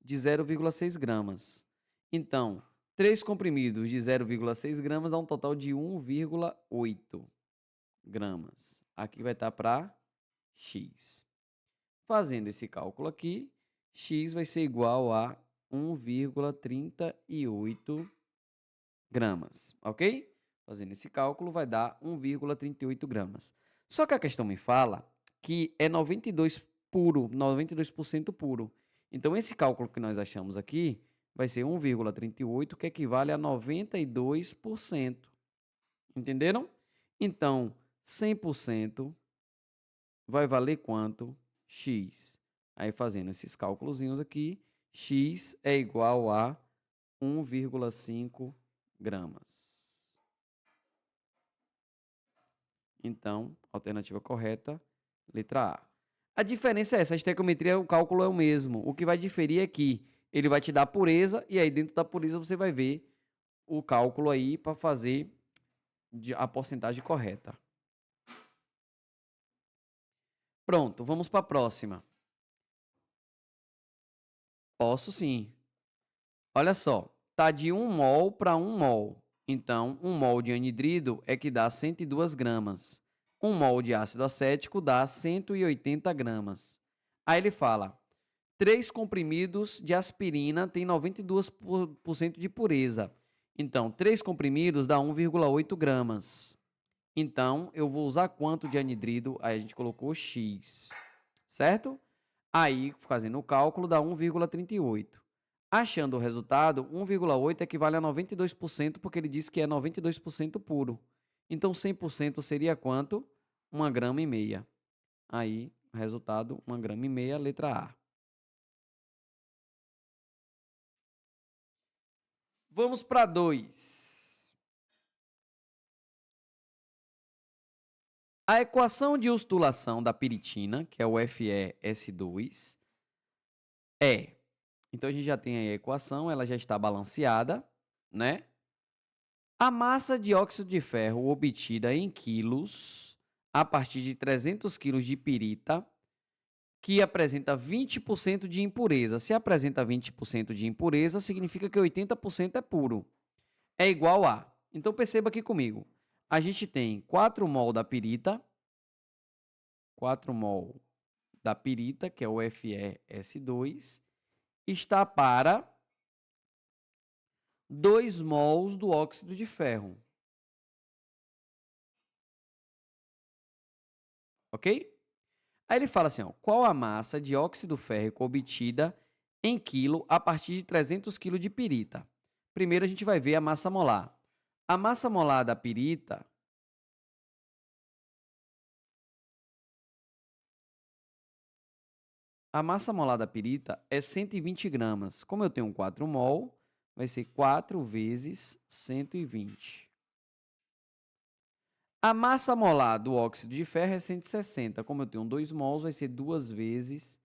de 0,6 gramas. Então, 3 comprimidos de 0,6 gramas dá um total de 1,8 gramas. Aqui vai estar para X. Fazendo esse cálculo aqui, X vai ser igual a 1,38 gramas, ok? Fazendo esse cálculo vai dar 1,38 gramas. Só que a questão me fala que é 92 puro, 92% puro. Então, esse cálculo que nós achamos aqui vai ser 1,38, que equivale a 92%. Entenderam? Então, 100% vai valer quanto? X. Aí, fazendo esses cálculozinhos aqui, X é igual a 1,5 gramas. Então, alternativa correta, letra A. A diferença é essa, a estequiometria, o cálculo é o mesmo. O que vai diferir é que ele vai te dar a pureza e aí dentro da pureza você vai ver o cálculo aí para fazer a porcentagem correta. Pronto, vamos para a próxima. Posso sim. Olha só, tá de 1 mol para 1 mol. Então, 1 mol de anidrido é que dá 102 gramas. 1 mol de ácido acético dá 180 gramas. Aí ele fala, 3 comprimidos de aspirina têm 92% de pureza. Então, 3 comprimidos dá 1,8 gramas. Então, eu vou usar quanto de anidrido? Aí a gente colocou X, certo? Aí, fazendo o cálculo, dá 1,38. Achando o resultado, 1,8 equivale a 92%, porque ele disse que é 92% puro. Então, 100% seria quanto? 1,5 grama. Aí, resultado, 1,5 grama, letra A. Vamos para 2. A equação de ustulação da piritina, que é o FeS2, é... Então, a gente já tem aí a equação, ela já está balanceada, né? A massa de óxido de ferro obtida em quilos, a partir de 300 quilos de pirita, que apresenta 20% de impureza. Se apresenta 20% de impureza, significa que 80% é puro. É igual a... Então, perceba aqui comigo. A gente tem 4 mol da pirita, 4 mol da pirita, que é o FeS2, está para 2 mols do óxido de ferro. Ok? Aí ele fala assim, ó, qual a massa de óxido férrico obtida em quilo a partir de 300 kg de pirita? Primeiro a gente vai ver a massa molar. A massa molar da pirita é 120 gramas. Como eu tenho 4 mol, vai ser 4 vezes 120. A massa molar do óxido de ferro é 160. Como eu tenho 2 mols, vai ser 2 vezes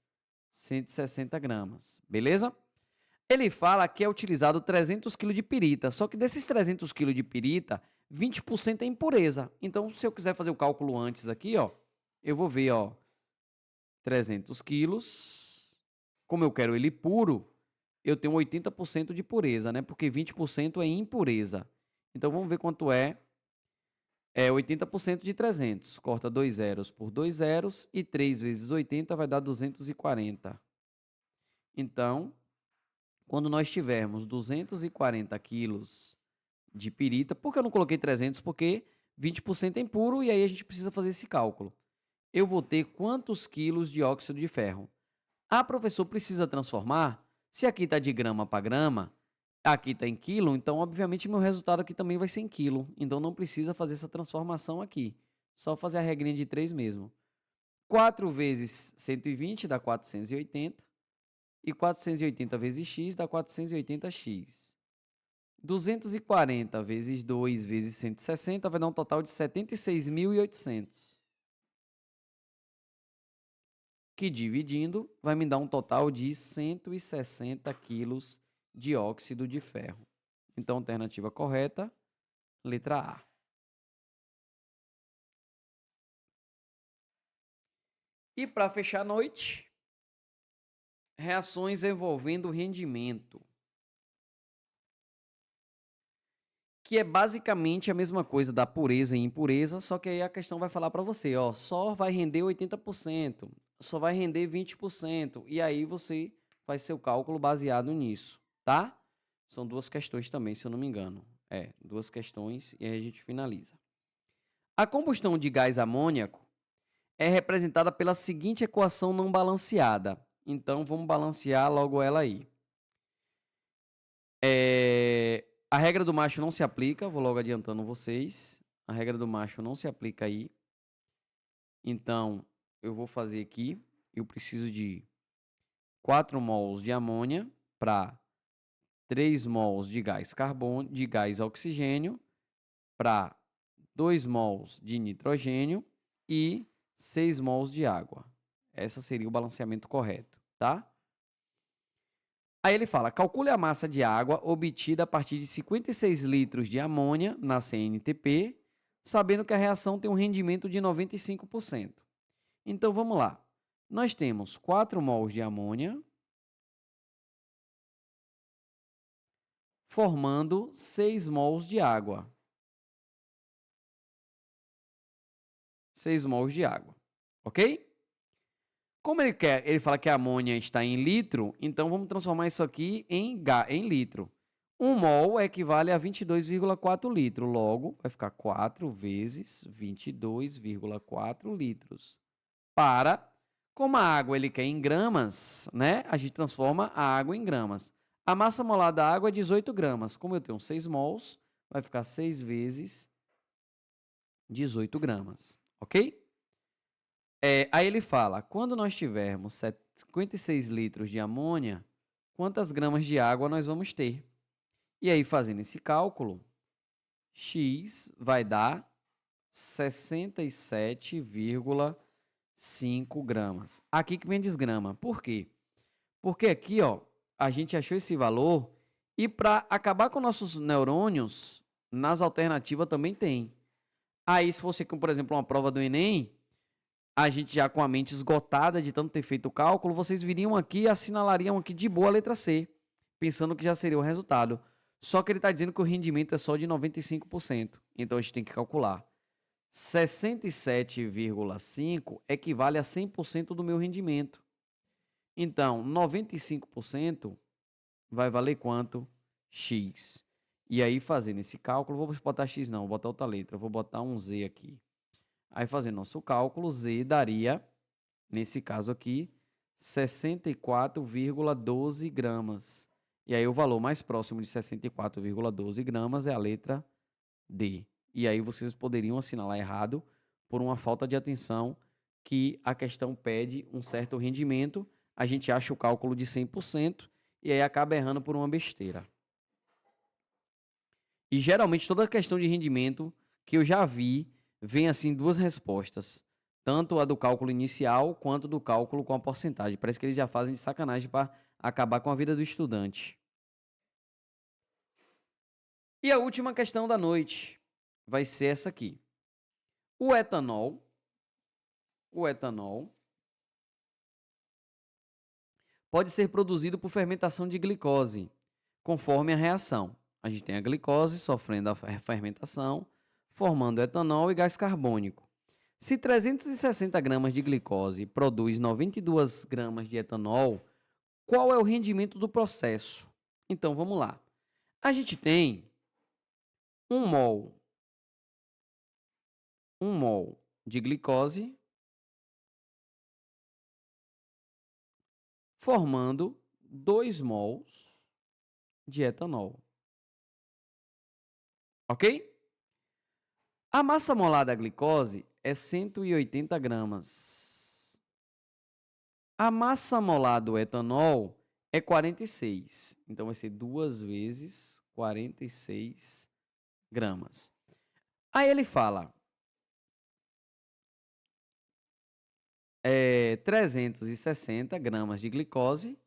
160 gramas. Beleza? Ele fala que é utilizado 300 kg de pirita, só que desses 300 kg de pirita, 20% é impureza. Então, se eu quiser fazer o cálculo antes aqui, ó, eu vou ver, ó, 300 quilos, como eu quero ele puro, eu tenho 80% de pureza, né? Porque 20% é impureza. Então, vamos ver quanto é. É 80% de 300. Corta 2 zeros por 2 zeros e 3 vezes 80 vai dar 240. Então, quando nós tivermos 240 quilos de pirita, por que eu não coloquei 300? Porque 20% é impuro e aí a gente precisa fazer esse cálculo. Eu vou ter quantos quilos de óxido de ferro? Ah, professor, precisa transformar? Se aqui está de grama para grama, aqui está em quilo, então obviamente meu resultado aqui também vai ser em quilo. Então não precisa fazer essa transformação aqui. Só fazer a regrinha de 3 mesmo. 4 vezes 120 dá 480. E 480 vezes x dá 480x. 240 vezes 2 vezes 160 vai dar um total de 76.800. Que dividindo vai me dar um total de 160 quilos de óxido de ferro. Então, alternativa correta, letra A. E para fechar a noite, reações envolvendo rendimento. Que é basicamente a mesma coisa da pureza e impureza, só que aí a questão vai falar para você, ó, só vai render 80%, só vai render 20%, e aí você faz seu cálculo baseado nisso, tá? São 2 questões também, se eu não me engano. 2 questões e aí a gente finaliza. A combustão de gás amôniaco é representada pela seguinte equação não balanceada. Então, vamos balancear logo ela aí. A regra do macho não se aplica, vou logo adiantando vocês. A regra do macho não se aplica aí. Então, eu vou fazer aqui. Eu preciso de 4 mols de amônia para 3 mols de gás carbono, de gás oxigênio, para 2 mols de nitrogênio e 6 mols de água. Esse seria o balanceamento correto, tá? Aí ele fala, calcule a massa de água obtida a partir de 56 litros de amônia na CNTP, sabendo que a reação tem um rendimento de 95%. Então, vamos lá. Nós temos 4 mols de amônia formando 6 mols de água. 6 mols de água, ok? Como ele fala que a amônia está em litro, então vamos transformar isso aqui em litro. 1 mol equivale a 22,4 litros. Logo, vai ficar 4 vezes 22,4 litros. Como a água ele quer em gramas, né? A gente transforma a água em gramas. A massa molar da água é 18 gramas. Como eu tenho 6 mols, vai ficar 6 vezes 18 gramas, ok? Aí ele fala, quando nós tivermos 56 litros de amônia, quantas gramas de água nós vamos ter? E aí, fazendo esse cálculo, x vai dar 67,5 gramas. Aqui que vem desgrama. Por quê? Porque aqui, ó, a gente achou esse valor e para acabar com nossos neurônios, nas alternativas também tem. Aí, se fosse, por exemplo, uma prova do Enem, a gente já com a mente esgotada de tanto ter feito o cálculo, vocês viriam aqui e assinalariam aqui de boa a letra C, pensando que já seria o resultado. Só que ele está dizendo que o rendimento é só de 95%. Então, a gente tem que calcular. 67,5 equivale a 100% do meu rendimento. Então, 95% vai valer quanto? X. E aí, fazendo esse cálculo, vou botar X não, vou botar outra letra, vou botar um Z aqui. Aí, fazendo nosso cálculo, Z daria, nesse caso aqui, 64,12 gramas. E aí, o valor mais próximo de 64,12 gramas é a letra D. E aí, vocês poderiam assinalar errado por uma falta de atenção que a questão pede um certo rendimento. A gente acha o cálculo de 100% e aí acaba errando por uma besteira. E geralmente toda questão de rendimento que eu já vi vem assim duas respostas. Tanto a do cálculo inicial quanto do cálculo com a porcentagem. Parece que eles já fazem de sacanagem para acabar com a vida do estudante. E a última questão da noite vai ser essa aqui. O etanol pode ser produzido por fermentação de glicose, conforme a reação. A gente tem a glicose sofrendo a fermentação, formando etanol e gás carbônico. Se 360 gramas de glicose produz 92 gramas de etanol, qual é o rendimento do processo? Então, vamos lá. A gente tem 1 mol de glicose formando 2 mols de etanol. Ok? A massa molar da glicose é 180 gramas. A massa molar do etanol é 46. Então, vai ser 2 vezes 46 gramas. Aí ele fala 360 gramas de glicose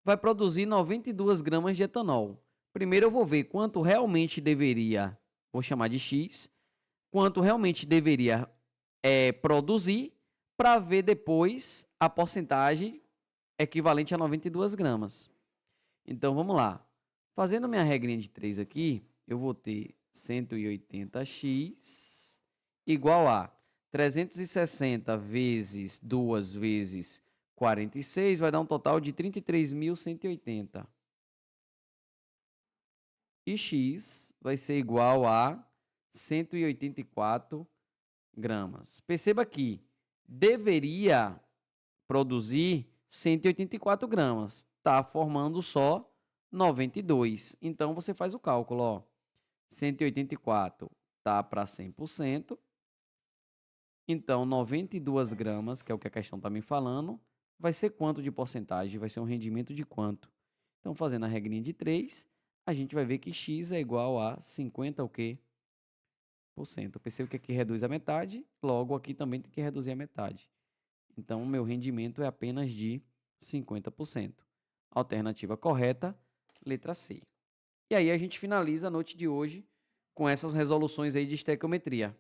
vai produzir 92 gramas de etanol. Primeiro eu vou ver quanto realmente deveria, vou chamar de X, quanto realmente deveria produzir para ver depois a porcentagem equivalente a 92 gramas. Então, vamos lá. Fazendo minha regrinha de 3 aqui, eu vou ter 180x igual a 360 vezes 2 vezes 46, vai dar um total de 33.180. E x vai ser igual a 184 gramas. Perceba que deveria produzir 184 gramas. Está formando só 92. Então, você faz o cálculo. Ó. 184 está para 100%. Então, 92 gramas, que é o que a questão está me falando, vai ser quanto de porcentagem? Vai ser um rendimento de quanto? Então, fazendo a regrinha de 3, a gente vai ver que x é igual a 50 o quê? Eu percebo que aqui reduz a metade, logo aqui também tem que reduzir a metade. Então, o meu rendimento é apenas de 50%. Alternativa correta, letra C. E aí a gente finaliza a noite de hoje com essas resoluções aí de estequiometria.